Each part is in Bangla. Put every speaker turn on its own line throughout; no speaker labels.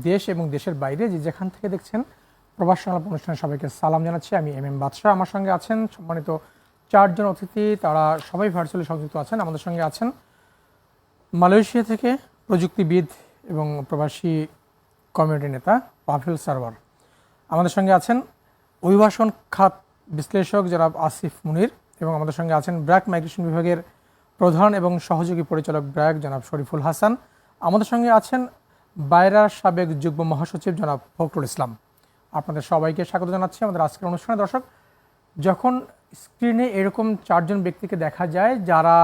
দেশ এবং দেশের বাইরে যে যেখান থেকে দেখছেন প্রবাস সংলাপ অনুষ্ঠানে সবাইকে সালাম জানাচ্ছি। আমি এম এম বাদশাহ। আমার সঙ্গে আছেন সম্মানিত চারজন অতিথি, তারা সবাই ভার্চুয়ালি সংযুক্ত আছেন। আমাদের সঙ্গে আছেন মালয়েশিয়া থেকে প্রযুক্তিবিদ এবং প্রবাসী কমিউনিটি নেতা পাভেল সারওয়ার। আমাদের সঙ্গে আছেন অভিবাসন খাত বিশ্লেষক জনাব আসিফ মুনির, এবং আমাদের সঙ্গে আছেন ব্র্যাক মাইগ্রেশন বিভাগের প্রধান এবং সহযোগী পরিচালক ব্র্যাক জনাব শরীফুল হাসান। আমাদের সঙ্গে আছেন বায়রার সাবেক যুগ্ম মহাসচিব জনাব ফখরুল ইসলাম। আপনাদের সবাইকে স্বাগত জানাচ্ছি আমাদের আজকের অনুষ্ঠানে। দর্শক, যখন স্ক্রিনে এরকম চারজন ব্যক্তিকে দেখা যায় যারা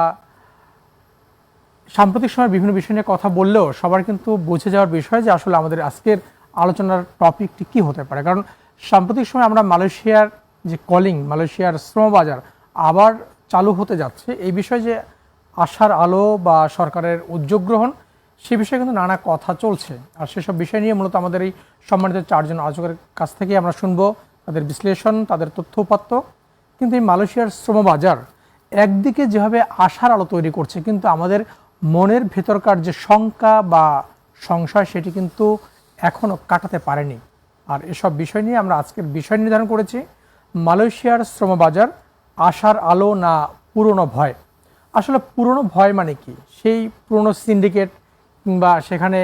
সাম্প্রতিক সময় বিভিন্ন বিষয় নিয়ে কথা বললেও সবার কিন্তু বুঝে যাওয়ার বিষয় যে আসলে আমাদের আজকের আলোচনার টপিকটি কী হতে পারে। কারণ সাম্প্রতিক সময় আমরা মালয়েশিয়ার যে কলিং, মালয়েশিয়ার শ্রমবাজার আবার চালু হতে যাচ্ছে, এই বিষয়ে যে আশার আলো বা সরকারের উদ্যোগ গ্রহণ, সে বিষয়ে কিন্তু নানা কথা চলছে। আর সেসব বিষয় নিয়ে মূলত আমাদের এই সম্মানিত চারজন আলোচকের কাছ থেকে আমরা শুনবো তাদের বিশ্লেষণ, তাদের তথ্য উপাত্ত। কিন্তু এই মালয়েশিয়ার শ্রমবাজার একদিকে যেভাবে আশার আলো তৈরি করছে, কিন্তু আমাদের মনের ভেতরকার যে শঙ্কা বা সংশয়, সেটি কিন্তু এখনও কাটাতে পারেনি। আর এসব বিষয় নিয়ে আমরা আজকের বিষয় নির্ধারণ করেছি মালয়েশিয়ার শ্রমবাজার আশার আলো না পুরনো ভয়। আসলে পুরনো ভয় মানে কি? সেই পুরনো সিন্ডিকেট কিংবা সেখানে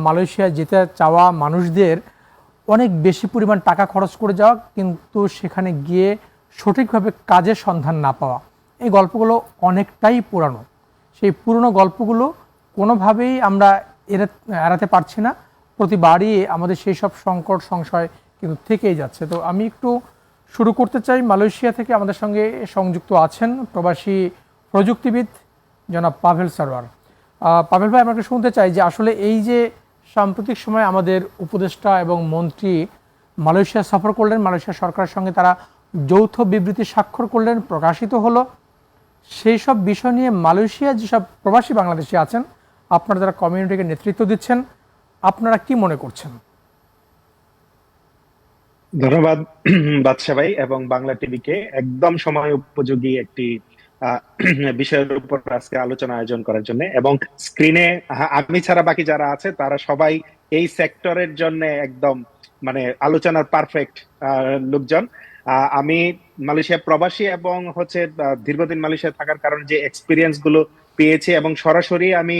মালয়েশিয়া যেতে চাওয়া মানুষদের অনেক বেশি পরিমাণ টাকা খরচ করে যাওয়া, কিন্তু সেখানে গিয়ে সঠিকভাবে কাজের সন্ধান না পাওয়া, এই গল্পগুলো অনেকটাই পুরানো। সেই পুরনো গল্পগুলো কোনোভাবেই আমরা এড়াতে পারছি না। প্রতিবারই আমাদের সেই সব সংকট সংশয় কিন্তু থেকেই যাচ্ছে। তো আমি একটু শুরু করতে চাই মালয়েশিয়া থেকে। আমাদের সঙ্গে সংযুক্ত আছেন প্রবাসী প্রযুক্তিবিদ জনাব পাভেল সারওয়ার। পাভেল ভাই, আমরা একটু শুনতে চাই যে আসলে এই যে সাম্প্রতিক সময় আমাদের উপদেষ্টা এবং মন্ত্রী মালয়েশিয়া সফর করলেন, মালয়েশিয়া সরকারের সঙ্গে তারা যৌথ বিবৃতি স্বাক্ষর করলেন, প্রকাশিত হলো, সেই সব বিষয় নিয়ে মালয়েশিয়া যেসব প্রবাসী বাংলাদেশি আছেন, আপনারা যারা কমিউনিটিকে নেতৃত্ব দিচ্ছেন, আপনারা কি মনে করছেন?
ধন্যবাদ বাদশা ভাই এবং বাংলা টিভিকে একদম সময় উপযোগী একটি আহ, বিষয়ের উপর আজকে আলোচনা আয়োজন করার জন্য। এবং স্ক্রিনে আমি ছাড়া বাকি যারা আছে তারা সবাই এই সেক্টরের জন্য একদম মানে আলোচনার পারফেক্ট লোকজন। আমি মালয়েশিয়া প্রবাসী এবং হচ্ছে দীর্ঘদিন মালয়েশিয়া থাকার কারণে যে এক্সপিরিয়েন্স গুলো পেয়েছি, এবং সরাসরি আমি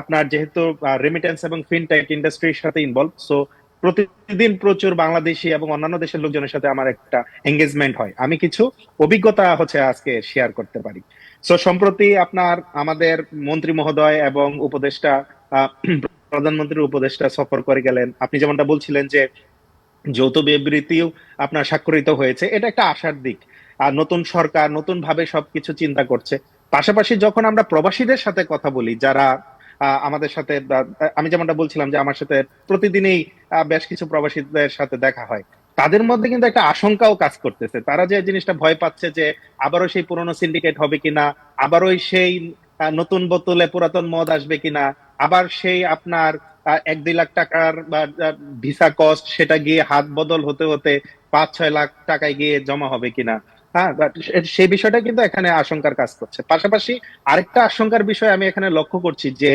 আপনার যেহেতু রেমিটেন্স এবং ফিনটেক ইন্ডাস্ট্রির সাথে ইনভলভ, সো প্রতিদিন প্রচুর বাংলাদেশি এবং অন্যান্য দেশের লোকজনের সাথে আমার একটা এঙ্গেজমেন্ট হয়। আমি কিছু অভিজ্ঞতা হচ্ছে আজকে শেয়ার করতে পারি। সো সম্প্রতি আপনার আমাদের মন্ত্রী মহোদয় এবং উপদেষ্টা আহ, প্রধানমন্ত্রীর উপদেষ্টা সফর করে গেলেন। আপনি যেমনটা বলছিলেন যে যৌথ বিবৃতিও আপনার স্বাক্ষরিত হয়েছে, এটা একটা আশার দিক। আর নতুন সরকার নতুন ভাবে সবকিছু চিন্তা করছে। পাশাপাশি যখন আমরা প্রবাসীদের সাথে কথা বলি যারা আমাদের সাথে আমি যেমনটা বলছিলাম যে আমার সাথে প্রতিদিনই বেশ কিছু প্রবাসীদের সাথে দেখা হয়, তাদের মধ্যে কিন্তু একটা আশঙ্কাও কাজ করতেছে। তারা যে জিনিসটা ভয় পাচ্ছে যে আবারও সেই পুরনো সিন্ডিকেট হবে কিনা, আবারও সেই নতুন বোতলে পুরাতন মদ আসবে কিনা, আবার সেই আপনার 1-2 লাখ টাকার বা ভিসা কস্ট সেটা গিয়ে হাত বদল হতে হতে 5-6 লাখ টাকায় গিয়ে জমা হবে কিনা। হ্যাঁ, but সেই বিষয়টা কিন্তু এখানে আশঙ্কার কাজ করছে। পাশাপাশি আরেকটা আশঙ্কার বিষয় আমি এখানে লক্ষ্য করছি যে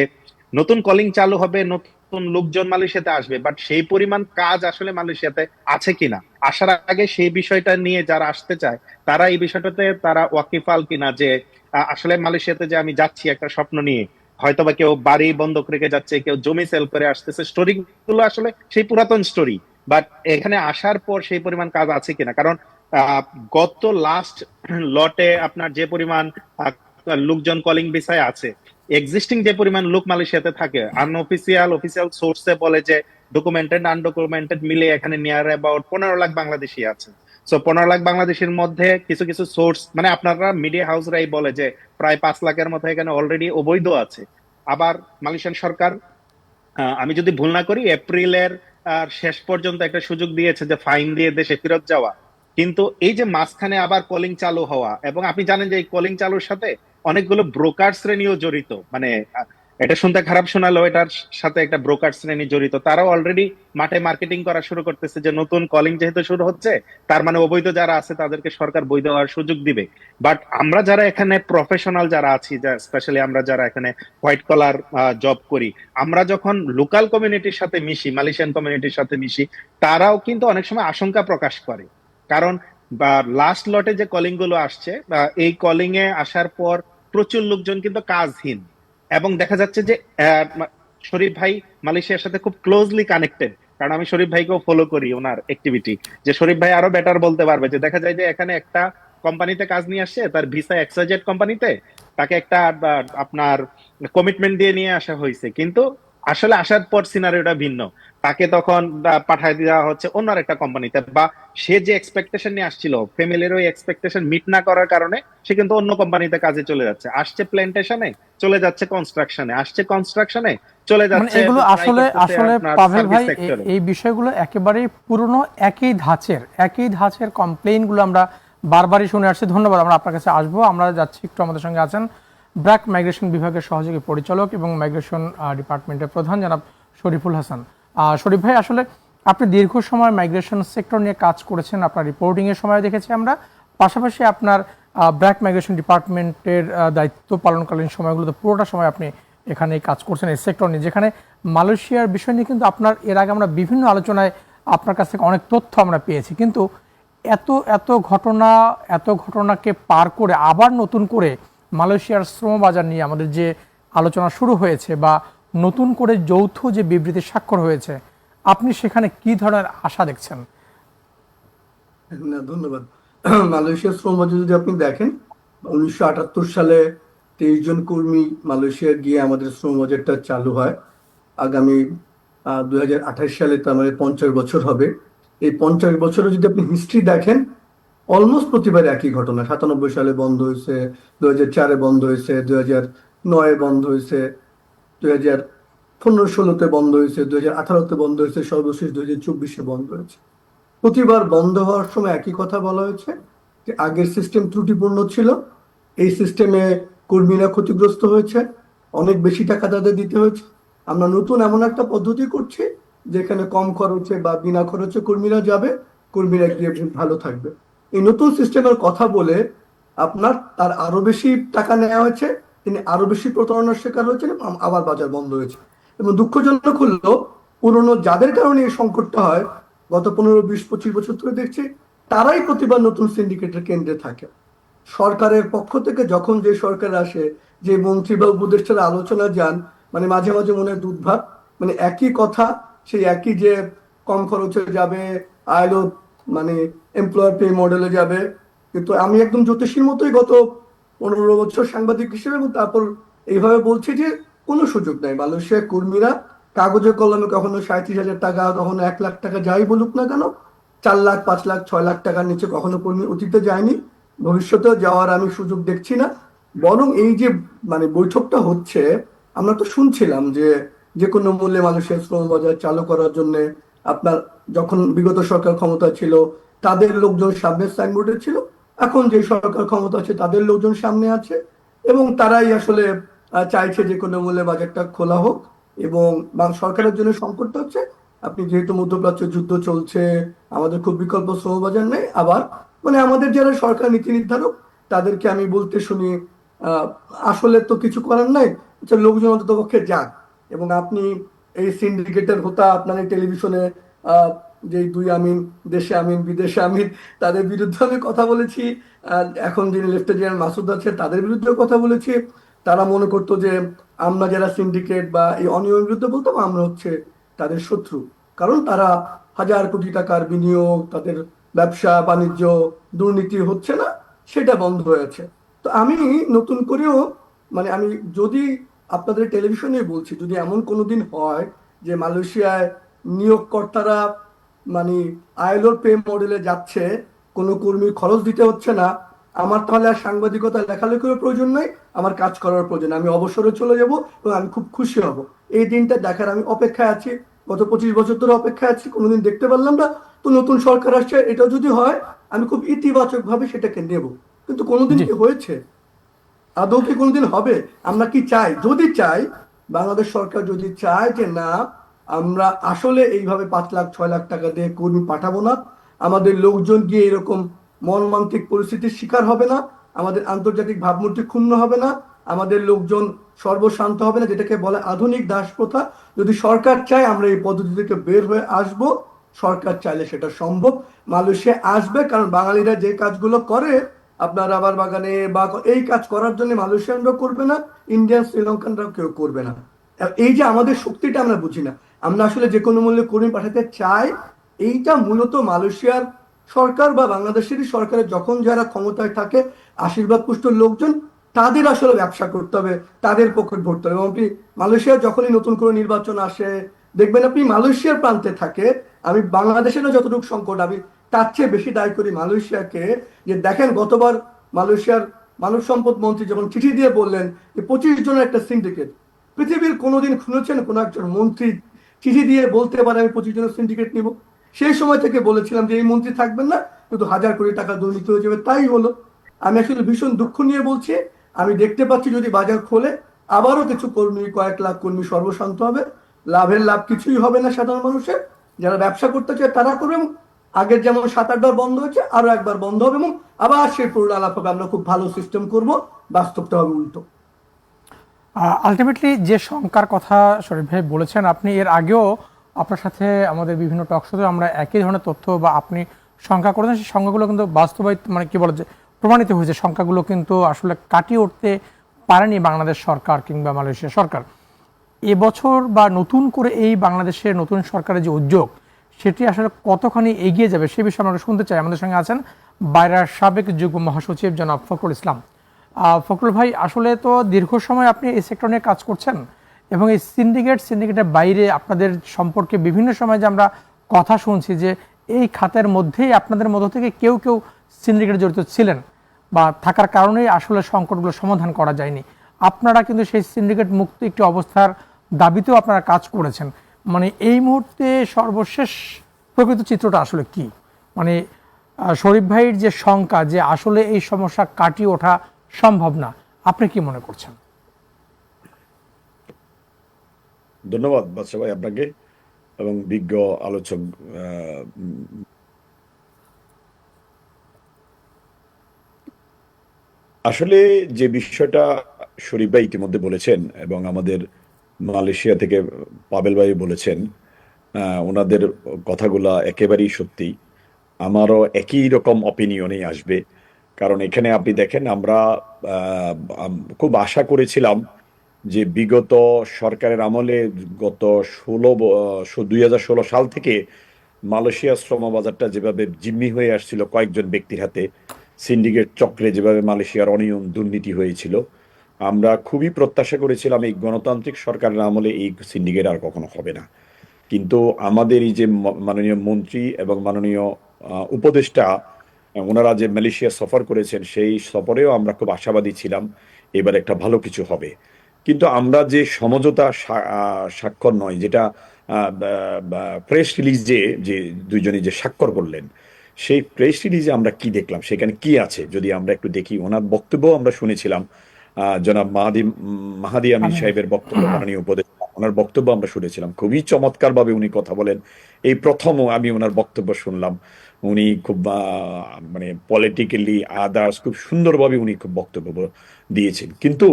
নতুন কলিং চালু হবে, নতুন লোকজন মালয়েশিয়াতে আসবে, বাট সেই পরিমাণ কাজ আসলে মালয়েশিয়াতে আছে কিনা, আসার আগে সেই বিষয়টা নিয়ে যারা আসতে চায় তারা এই বিষয়টাতে তারা ওয়াকিফাল কিনা, যে আসলে মালয়েশিয়াতে যে আমি যাচ্ছি একটা স্বপ্ন নিয়ে, হয়তোবা কেউ বাড়ি বন্ধক রেখে যাচ্ছে, কেউ জমি সেল করে আসতেছে, স্টোরি গুলো আসলে সেই পুরাতন স্টোরি, বাট এখানে আসার পর সেই পরিমাণ কাজ আছে কিনা। কারণ আহ, গত লাস্ট লটে আপনার যে পরিমাণ আহ, লোকজন কলিং ভিসায় আছে, এক্সিস্টিং যে পরিমাণ লোক মালয়েশিয়াতে থাকে, আনঅফিসিয়াল অফিসিয়াল সোর্সে বলে যে ডকুমেন্টেড আনডকুমেন্টেড মিলে এখানে নিয়ার অ্যাবাউট 15 লাখ বাংলাদেশি আছে। সো 15 লাখ বাংলাদেশের মধ্যে কিছু কিছু সোর্স মানে আপনারা মিডিয়া হাউসরাই বলে যে প্রায় 5 লাখের মতো এখানে অলরেডি অবৈধ আছে। আবার মালয়েশিয়ান সরকার, আমি যদি ভুল না করি, এপ্রিলের শেষ পর্যন্ত একটা সুযোগ দিয়েছে যে ফাইন দিয়ে দেশে ফেরত যাওয়া। কিন্তু এই যে মাঝখানে আবার কলিং চালু হওয়া, এবং আপনি জানেন যে এই কলিং চালুর সাথে অনেকগুলো ব্রোকার শ্রেণীও জড়িত, মানে এটা শুনতে খারাপ শোনালেও এটার সাথে একটা ব্রোকার শ্রেণী জড়িত, তারাও অলরেডি মাঠে মার্কেটিং করা শুরু করতেছে যে নতুন কলিং যেহেতু শুরু হচ্ছে, তার মানে অবৈধ যারা আছে তাদেরকে সরকার বৈধ হওয়ার সুযোগ দিবে। বাট আমরা যারা এখানে প্রফেশনাল যারা আছি, যা স্পেশালি আমরা যারা এখানে হোয়াইট কলার জব করি, আমরা যখন লোকাল কমিউনিটির সাথে মিশি, মালয়েশিয়ান কমিউনিটির সাথে মিশি, তারাও কিন্তু অনেক সময় আশঙ্কা প্রকাশ করে। কারণ বা লাস্ট লটে যে কলিং গুলো আসছে, এই কলিং এ আসার পর প্রচুর লোকজন কিন্তু কাজহীন। এবং দেখা যাচ্ছে যে শরীফ ভাই মালয়েশিয়ার সাথে খুব ক্লোজলি কানেক্টেড, কারণ আমি শরীফ ভাইকেও ফলো করি ওনার অ্যাক্টিভিটি। যে শরীফ ভাই আরো বেটার বলতে পারবে, যে দেখা যায় যে এখানে একটা কোম্পানিতে কাজ নিয়ে আসছে, তার ভিসা এক্সওয়াইজেড কোম্পানিতে, তাকে একটা আপনার কমিটমেন্ট দিয়ে নিয়ে আসা হয়েছে, কিন্তু আসলে আসার পর সিনারিওটা ভিন্ন। তাকে তখন পাঠায় দেওয়া হচ্ছে অন্য একটা কোম্পানিতে, বা সে যে এক্সপেকটেশন নিয়ে আসছিল, ফ্যামিলির ওই এক্সপেকটেশন মিট না করার কারণে সে কিন্তু অন্য কোম্পানিতে কাজে চলে যাচ্ছে। আসছে প্ল্যান্টেশনে, চলে যাচ্ছে কনস্ট্রাকশনে, আসছে কনস্ট্রাকশনে, চলে
মানে
যাচ্ছে
এগুলো
ট্রাই
আসলে
করতেছে
আসলে
আপনার
পাভেল
সার্ভিস
ভাই
সেক্টরে।
এই বিষয়গুলো একেবারেই পুরনো একই ধাঁচের কমপ্লেইনগুলো আমরা বারবারই শুনে আসছি। ধন্যবাদ, আমরা আপনার কাছে আসবো। আমরা যাচ্ছি একটু, আমাদের সঙ্গে আছেন ব্র্যাক মাইগ্রেশন বিভাগের সহযোগী পরিচালক এবং মাইগ্রেশন ডিপার্টমেন্টের প্রধান জনাব শরীফুল হাসান। শরীফ ভাই, আসলে আপনি দীর্ঘ সময় মাইগ্রেশন সেক্টর নিয়ে কাজ করেছেন, আপনার রিপোর্টিং এর সময় দেখেছি আমরা, পাশাপাশি আপনার ব্র্যাক মাইগ্রেশন ডিপার্টমেন্টের দায়িত্ব পালনকালীন সময়গুলোতে পুরোটা সময় আপনি এখানে কাজ করছেন এই সেক্টর নিয়ে, যেখানে মালয়েশিয়ার বিষয় নিয়ে কিন্তু আপনার এর আগে আমরা বিভিন্ন আলোচনায় আপনার কাছ থেকে অনেক তথ্য আমরা পেয়েছি। কিন্তু এত এত ঘটনাকে পার করে আবার নতুন করে মালয়েশিয়ার শ্রম বাজার নিয়ে আমাদের যে আলোচনা শুরু হয়েছে, বা নতুন করে যৌথ যে বিবৃতি স্বাক্ষর হয়েছে, আপনি সেখানে কি ধরনের আশা দেখছেন?
না, ধন্যবাদ। মালয়েশিয়ার শ্রম বাজার যদি আপনি দেখেন, 1978 সালে 23 জন কর্মী মালয়েশিয়া গিয়ে আমাদের শ্রম বাজারটা চালু হয়। আগামী 2028 সালে তার মানে 50 বছর হবে। এই 50 বছরে যদি আপনি হিস্ট্রি দেখেন, অলমোস্ট প্রতিবার একই ঘটনা। 97 সালে বন্ধ হয়েছে, 2004-এ বন্ধ হয়েছে, 2009-এ বন্ধ হয়েছে, 2015-16-তে বন্ধ হয়েছে, 2018-তে বন্ধ হয়েছে, সর্বশেষ 2024-এ বন্ধ হয়েছে। প্রতিবার বন্ধ হওয়ার সময় একই কথা বলা হয়েছে যে আগের সিস্টেম ত্রুটিপূর্ণ ছিল, এই সিস্টেমে কর্মীরা ক্ষতিগ্রস্ত হয়েছে, অনেক বেশি টাকা তাদের দিতে হয়েছে। আমরা নতুন এমন একটা পদ্ধতি করছি যেখানে কম খরচে বা বিনা খরচে কর্মীরা যাবে, কর্মীরা গিয়ে ভালো থাকবে। এই নতুন সিস্টেমের কথা বলে আপনার তার আরো বেশি টাকা নেওয়া হয়েছে, তিনি আরো বেশি প্রতারণার শিকার হয়েছেন, আবার বাজার বন্ধ হয়েছে। এবং দুঃখজনক হলো, পুরনো যাদের কারণে এই সংকটটা হয়, গত 15, 20, 25 বছর ধরে দেখছি, তারাই প্রতিবার নতুন সিন্ডিকেটের কেন্দ্রে থাকে। সরকারের পক্ষ থেকে যখন যে সরকার আসে, যে মন্ত্রী বা উপদেষ্টারা আলোচনা যান, মানে মাঝে মাঝে মনে হয় দুধ ভাত, মানে একই কথা, সেই একই যে কম খরচে যাবে, আইলো মানে এমপ্লয়ার পে মডেলে যাবে। কিন্তু আমি একদম জ্যোতিষীর মতোই গত 15 বছর সাংবাদিক হিসেবে, এবং তারপর এইভাবে বলছি যে কোনো সুযোগ নাই। মালয়েশিয়ার কর্মীরা কাগজে কলমে কখনো 37,000 টাকা, কখনো 1 লাখ টাকা, যাই বলুক না কেন, 4 লাখ, 5 লাখ, 6 লাখ টাকার নিচে কখনো কর্মী অতীতে যায়নি, ভবিষ্যতেও যাওয়ার আমি সুযোগ দেখছি না। বরং এই যে মানে বৈঠকটা হচ্ছে, আমরা তো শুনছিলাম যে যে কোনো মূল্যে মালয়েশিয়ার শ্রম বাজার চালু করার জন্য আপনার, যখন বিগত সরকার ক্ষমতা ছিল তাদের লোকজন সামনে সাইনবোর্ডে ছিল, এখন যে সরকার ক্ষমতা আছে তাদের লোকজন সামনে আছে, এবং তারাই আসলে চাইছে যে কোনো মূল্যে বাজারটা খোলা হোক। এবং সরকারের জন্য সংকটটা হচ্ছে, আপনি যেহেতু মধ্যপ্রাচ্য যুদ্ধ চলছে, আমাদের খুব বিকল্প শ্রম বাজার নেই। আবার মানে আমাদের যারা সরকার নীতি নির্ধারক, তাদেরকে আমি বলতে শুনি আহ, আসলে তো কিছু করার নাই, আচ্ছা লোকজন অন্তত পক্ষে যাক। এবং আপনি এই সিন্ডিকেটের হোতা আপনার এই টেলিভিশনে যে দুই আমিন, দেশে আমিন বিদেশে আমিন, তাদের বিরুদ্ধে আমি কথা বলেছি। এখন যিনি লেফটেন্যান্ট মাসুদ আছে তাদের বিরুদ্ধেও কথা বলেছি। তারা মনে করতো যে আমরা যারা সিন্ডিকেট বা এই অনিয়মের বিরুদ্ধে বলতাম, আমরা হচ্ছে তাদের শত্রু। কারণ তারা হাজার কোটি টাকার বিনিয়োগ, তাদের ব্যবসা বাণিজ্য, দুর্নীতি হচ্ছে না, সেটা বন্ধ হয়েছে। তো আমি নতুন করেও মানে আমি যদি আপনাদের টেলিভিশনে বলছি, যদি এমন কোনোদিন হয় যে মালয়েশিয়ায় নিয়োগকর্তারা মানে আইএলওর পে মডেলে যাচ্ছে, কোনো কর্মীর খরচ দিতে হচ্ছে না, আমার তাহলে আর সাংবাদিকতা লেখালেখির প্রয়োজন নাই, আমার কাজ করার প্রয়োজন, আমি অবসরে চলে যাব এবং আমি খুব খুশি হব। এই দিনটা দেখার আমি অপেক্ষায় আছি, গত 25 বছর ধরে অপেক্ষায় আছি, কোনোদিন দেখতে পারলাম না। তো নতুন সরকার আসছে, এটা যদি হয় আমি খুব ইতিবাচক ভাবে সেটাকে নেব। কিন্তু কোনোদিন
জি।
কি হয়েছে? আদৌ কি কোনোদিন হবে? আমরা কি চাই? যদি চাই বাংলাদেশ সরকার যদি চায় যে না, আমরা আসলে এইভাবে 5 লাখ 6 লাখ টাকা দিয়ে কর্মী পাঠাবো না, আমাদের লোকজন গিয়ে এরকম মর্মান্তিক পরিস্থিতির শিকার হবে না, আমাদের আন্তর্জাতিক ভাবমূর্তি ক্ষুণ্ণ হবে না, আমাদের লোকজন সর্বশান্ত হবে না, যেটাকে বলে আধুনিক দাস প্রথা, যদি সরকার চায় আমরা এই পদ্ধতি থেকে বের হয়ে আসব, সরকার চাইলে সেটা সম্ভব। মালয়েশিয়া আসবে, কারণ বাঙালিরা যে কাজগুলো করে আপনার রাবার বাগানে বা এই কাজ করার জন্য মালয়েশিয়ানরাও করবে না, ইন্ডিয়ান শ্রীলঙ্কানরাও কেউ করবে না। এই যে আমাদের শক্তিটা আমরা বুঝি না, আমরা আসলে যে কোনো মূল্যে কর্মী পাঠাতে চাই, এইটা মূলত মালয়েশিয়ার সরকার বা বাংলাদেশেরই সরকারের যখন যারা ক্ষমতায় থাকে আশীর্বাদ পুষ্ট লোকজন, তাদের আসলে ব্যবসা করতে হবে, তাদের পক্ষে ভরতে হবে। এবং আপনি মালয়েশিয়ার যখনই নতুন কোনো নির্বাচন আসে দেখবেন আপনি মালয়েশিয়ার প্রান্তে থাকে, আমি বাংলাদেশেরও যতটুকু সংকট আমি তার চেয়ে বেশি দায়ী করি মালয়েশিয়াকে। যে দেখেন গতবার মালয়েশিয়ার মানব সম্পদ মন্ত্রী যখন চিঠি দিয়ে বললেন যে 25 জনের একটা সিন্ডিকেট, পৃথিবীর কোনোদিন শুনেছেন কোন একজন মন্ত্রী চিঠি দিয়ে বলতে পারে আমি 25 জনের সিন্ডিকেট নিব? সেই সময় থেকে বলেছিলাম যে এই মন্ত্রী থাকবেন না, কিন্তু 1000 কোটি টাকা দুর্নীতি হয়ে যাবে, তাই হলো। আমি আসলে ভীষণ দুঃখ নিয়ে বলছি, আমি দেখতে পাচ্ছি যদি বাজার খোলে আবারও কিছু কর্মী, কয়েক লাখ কর্মী সর্বশান্ত হবে, লাভের লাভ কিছুই হবে না সাধারণ মানুষের। যারা ব্যবসা করতে চায় তারা করবে, এবং আগের যেমন 7-8 বার বন্ধ হয়েছে আরো একবার বন্ধ হবে, এবং আবার সেই পুরো আলাপ হবে, আমরা খুব ভালো সিস্টেম করব। বাস্তবটা হবে উল্টো।
আলটিমেটলি যে শঙ্কার কথা শরীফ ভাই বলেছেন, আপনি এর আগেও আপনার সাথে আমাদের বিভিন্ন টক শোতে আমরা একই ধরনের তথ্য বা আপনি শঙ্কা করেছেন, সেই সংখ্যাগুলো কিন্তু বাস্তবায়িত মানে কি বলে যে প্রমাণিত হয়েছে, সংখ্যাগুলো কিন্তু আসলে কাটিয়ে উঠতে পারেনি বাংলাদেশ সরকার কিংবা মালয়েশিয়া সরকার। এবছর বা নতুন করে এই বাংলাদেশের নতুন সরকারের যে উদ্যোগ, সেটি আসলে কতখানি এগিয়ে যাবে সে বিষয়ে আমরা শুনতে চাই। আমাদের সঙ্গে আছেন বাইরার সাবেক যুগ্ম মহাসচিব জনাব ফখরুল ইসলাম। ফখরুল ভাই, আসলে তো দীর্ঘ সময় আপনি এই সেক্টর নিয়ে কাজ করছেন এবং এই সিন্ডিকেটের বাইরে আপনাদের সম্পর্কে বিভিন্ন সময় যে আমরা কথা শুনছি যে এই খাতের মধ্যেই আপনাদের মধ্য থেকে কেউ কেউ সিন্ডিকেটে জড়িত ছিলেন বা থাকার কারণেই আসলে সংকটগুলো সমাধান করা যায়নি। আপনারা কিন্তু সেই সিন্ডিকেট মুক্ত একটি অবস্থার দাবিতেও আপনারা কাজ করেছেন। মানে এই মুহূর্তে সর্বশেষ প্রকৃত চিত্রটা আসলে কি? মানে শরীফ ভাইয়ের যে শঙ্কা যে আসলে এই সমস্যা কাটিয়ে ওঠা সম্ভব না, আপনি কি মনে করছেন?
ধন্যবাদ বাদশা ভাই আপনাকে এবং বিজ্ঞ আলোচক। আসলে যে বিষয়টা শরীফ ভাই ইতিমধ্যে বলেছেন এবং আমাদের মালয়েশিয়া থেকে পাবেল ভাই বলেছেন, ওনাদের কথাগুলা একেবারেই সত্যি। আমারও একই রকম অপিনিয়নেই আসবে। কারণ এখানে আপনি দেখেন আমরা খুব আশা করেছিলাম যে বিগত সরকারের আমলে গত 2016 সাল থেকে মালয়েশিয়া শ্রম বাজারটা যেভাবে জিম্মি হয়ে আসছিল কয়েকজন ব্যক্তির হাতে, সিন্ডিকেট চক্রে যেভাবে মালয়েশিয়ার অনিয়ম দুর্নীতি হয়েছিল, আমরা খুবই প্রত্যাশা করেছিলাম এই গণতান্ত্রিক সরকারের আমলে এই সিন্ডিকেট আর কখনো হবে না। কিন্তু আমাদের এই যে মাননীয় মন্ত্রী এবং মাননীয় উপদেষ্টা, ওনারা যে মালয়েশিয়া সফর করেছেন, সেই সফরেও আমরা খুব আশাবাদী ছিলাম এবার একটা ভালো কিছু হবে। কিন্তু আমরা যে সমঝোতা স্বাক্ষর নয়, যেটা প্রেস রিলিজে যে দুইজনই যে স্বাক্ষর করলেন, সেই প্রেস রিলিজে আমরা কি দেখলাম, সেখানে কি আছে যদি আমরা একটু দেখি। ওনার বক্তব্য আমরা শুনেছিলাম, জনাব মাহাদি আমিন সাহেবের বক্তব্য, মাননীয় উপদেষ্টা, ওনার বক্তব্য আমরা শুনেছিলাম। খুবই চমৎকার ভাবে উনি কথা বলেন। এই প্রথম আমি ওনার বক্তব্য শুনলাম। উনি খুব মানে পলিটিক্যালি আদার্স খুব সুন্দরভাবে উনি খুব বক্তব্য দিয়েছেন। কিন্তু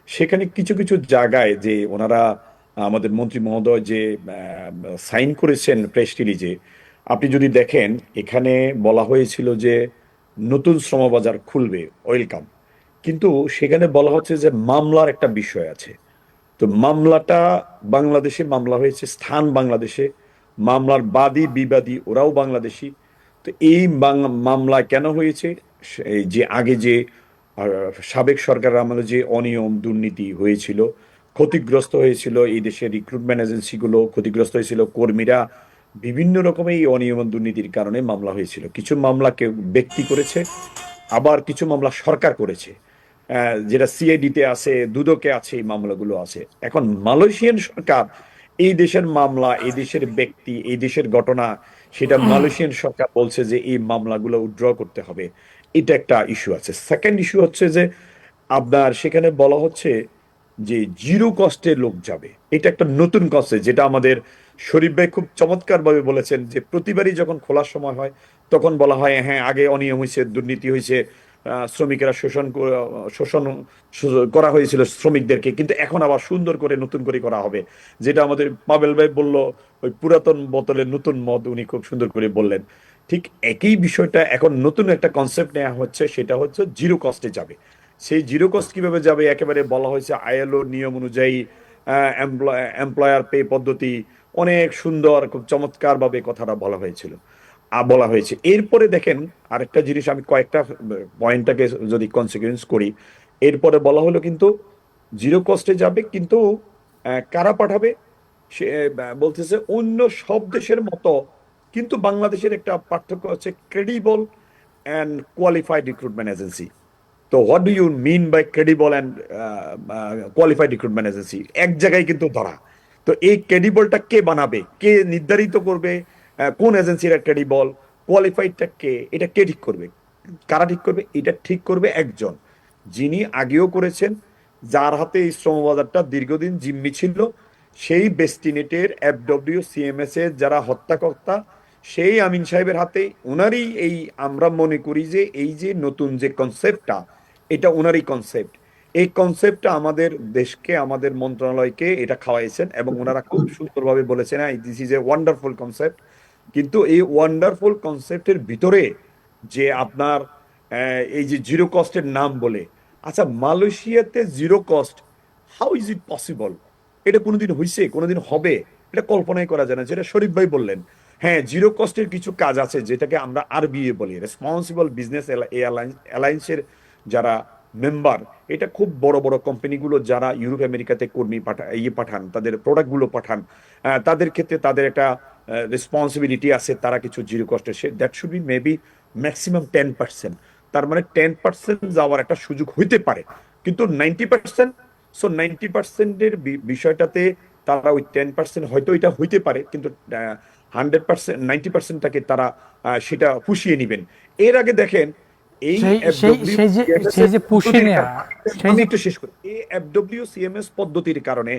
সেখানে কিছু কিছু জায়গায় যে ওনারা আমাদের মন্ত্রী মহোদয় যে সাইন করেছেন প্রেস রিলিজে, আপনি যদি দেখেন এখানে বলা হয়েছিল যে নতুন শ্রমবাজার খুলবে, ওয়েলকাম। কিন্তু সেখানে বলা হচ্ছে যে মামলার একটা বিষয় আছে। তো মামলাটা বাংলাদেশে মামলা হয়েছে, স্থান বাংলাদেশে, মামলার বাদী বিবাদী ওরাও বাংলাদেশি। তো এই মামলা কেন হয়েছে? এই যে আগে যে সাবেক সরকারের আমলে যে অনিয়ম দুর্নীতি হয়েছিল, ক্ষতিগ্রস্ত হয়েছিল এই দেশের রিক্রুটমেন্ট এজেন্সিগুলো, ক্ষতিগ্রস্ত হয়েছিল কর্মীরা, বিভিন্ন রকমের এই অনিয়ম দুর্নীতির কারণে মামলা হয়েছিল। কিছু মামলা কেউ ব্যক্তি করেছে, আবার কিছু মামলা সরকার করেছে, যেটা সিআইডিতে আছে, দুদকে আছে, এই মামলাগুলো আছে। এখন মালয়েশিয়ান সরকার এই দেশের মামলা, এই দেশের ব্যক্তি, এই দেশের ঘটনা, সেটা মালয়েশিয়ান সরকার বলছে যে এই মামলাগুলো উইথড্র করতে হবে। এটা একটা ইস্যু আছে। সেকেন্ড ইস্যু হচ্ছে যে আপনার সেখানে বলা হচ্ছে যে জিরো কস্টে লোক যাবে। এটা একটা নতুন কনসেপ্ট, যেটা আমাদের শরীফ ভাই খুব চমৎকার ভাবে বলেছেন, যে প্রতিবারই যখন খোলার সময় হয় তখন বলা হয় হ্যাঁ আগে অনিয়ম হয়েছে, দুর্নীতি হয়েছে, শ্রমিকেরা শোষণ করা হয়েছিল শ্রমিকদেরকে, কিন্তু এখন আবার সুন্দর করে নতুন করে করা হবে। যেটা আমাদের পাবেল ভাই বলল, ওই পুরাতন বোতলে নতুন মদ, উনি খুব সুন্দর করে বললেন। ঠিক একই বিষয়টা এখন নতুন একটা কনসেপ্ট নেওয়া হচ্ছে, সেটা হচ্ছে জিরো কস্টে যাবে। সেই জিরো কস্ট কিভাবে যাবে, একেবারে বলা হয়েছে আইএলও নিয়ম অনুযায়ী এমপ্লয়ার পে পদ্ধতি, অনেক সুন্দর খুব চমৎকার ভাবে কথাটা বলা হয়েছিল, বলা হয়েছে। এরপরে দেখেন আরেকটা জিনিস, আমি কয়েকটা পয়েন্টটাকে যদি কনসিকুয়েন্স করি, এরপরে বলা হলো কিন্তু জিরো কস্টে যাবে, কিন্তু কারা পাঠাবে, সে বলতেছে অন্য সব দেশের মতো, কিন্তু বাংলাদেশের একটা পার্থক্য হচ্ছে credible and qualified recruitment agency. তো what do you mean by credible and qualified recruitment agency, এক জায়গায় কিন্তু ধরা। তো এই ক্রেডিবলটা কে বানাবে, কে নির্ধারিত করবে কোন এজেন্সিরা ক্রেডিবল, কোয়ালিফাইডটা কে, এটা কে ঠিক করবে, কারা ঠিক করবে? এটা ঠিক করবে একজন, যিনি আগেও করেছেন, যার হাতে এই শ্রমবাজারটা দীর্ঘদিন জিম্মি ছিল, সেই বেস্টিনেটের এফডব্লিউ সিএমএস এর যারা হত্যাকর্তা, সেই আমিন সাহেবের হাতে, ওনারই এই, আমরা মনে করি যে এই যে নতুন যে কনসেপ্টটা, এটা ওনারই কনসেপ্ট। এই কনসেপ্টটা আমাদের দেশকে, আমাদের মন্ত্রণালয়কে এটা খাওয়াইছেন, এবং ওনারা খুব সুন্দরভাবে বলেছেন this is a wonderful concept. কিন্তু এই ওয়ান্ডারফুল কনসেপ্টের ভিতরে যে আপনার এই যে জিরো কস্টের নাম বলে, আচ্ছা মালয়েশিয়াতে zero cost, how is it possible? এটা কোনোদিন হয়েছে, কোনোদিন হবে? এটা কল্পনাই করা যায় না, যেটা শরীফ ভাই বললেন। হ্যাঁ, জিরো কস্টের কিছু কাজ আছে, যেটাকে আমরা আরবিএ বলি, রেসপন্সিবল বিজনেস অ্যালায়েন্সের যারা মেম্বার, এটা খুব বড় বড় কোম্পানিগুলো যারা ইউরোপ আমেরিকাতে কর্মী পাঠান, তাদের প্রোডাক্টগুলো পাঠান, তাদের ক্ষেত্রে তাদের একটা রেসপন্সিবিলিটি আছে, তারা কিছু জিরো কস্টে, that should be maybe maximum 10%। তার মানে 10% যাওয়ার একটা সুযোগ হইতে পারে, কিন্তু 90%, সো 90%-এর বিষয়টাতে তারা ওই 10% হয়তো এটা হইতে পারে, কিন্তু 100%, 90%টাকে তারা সেটা পুষিয়ে নিবেন। এর আগে দেখেন এই
সেই সেই সেই যে সেই যে পুষিয়ে নেওয়া, সেই
আমি
যে
একটু শেষ করি, এই এফডব্লিউ সিএমএস পদ্ধতির কারণে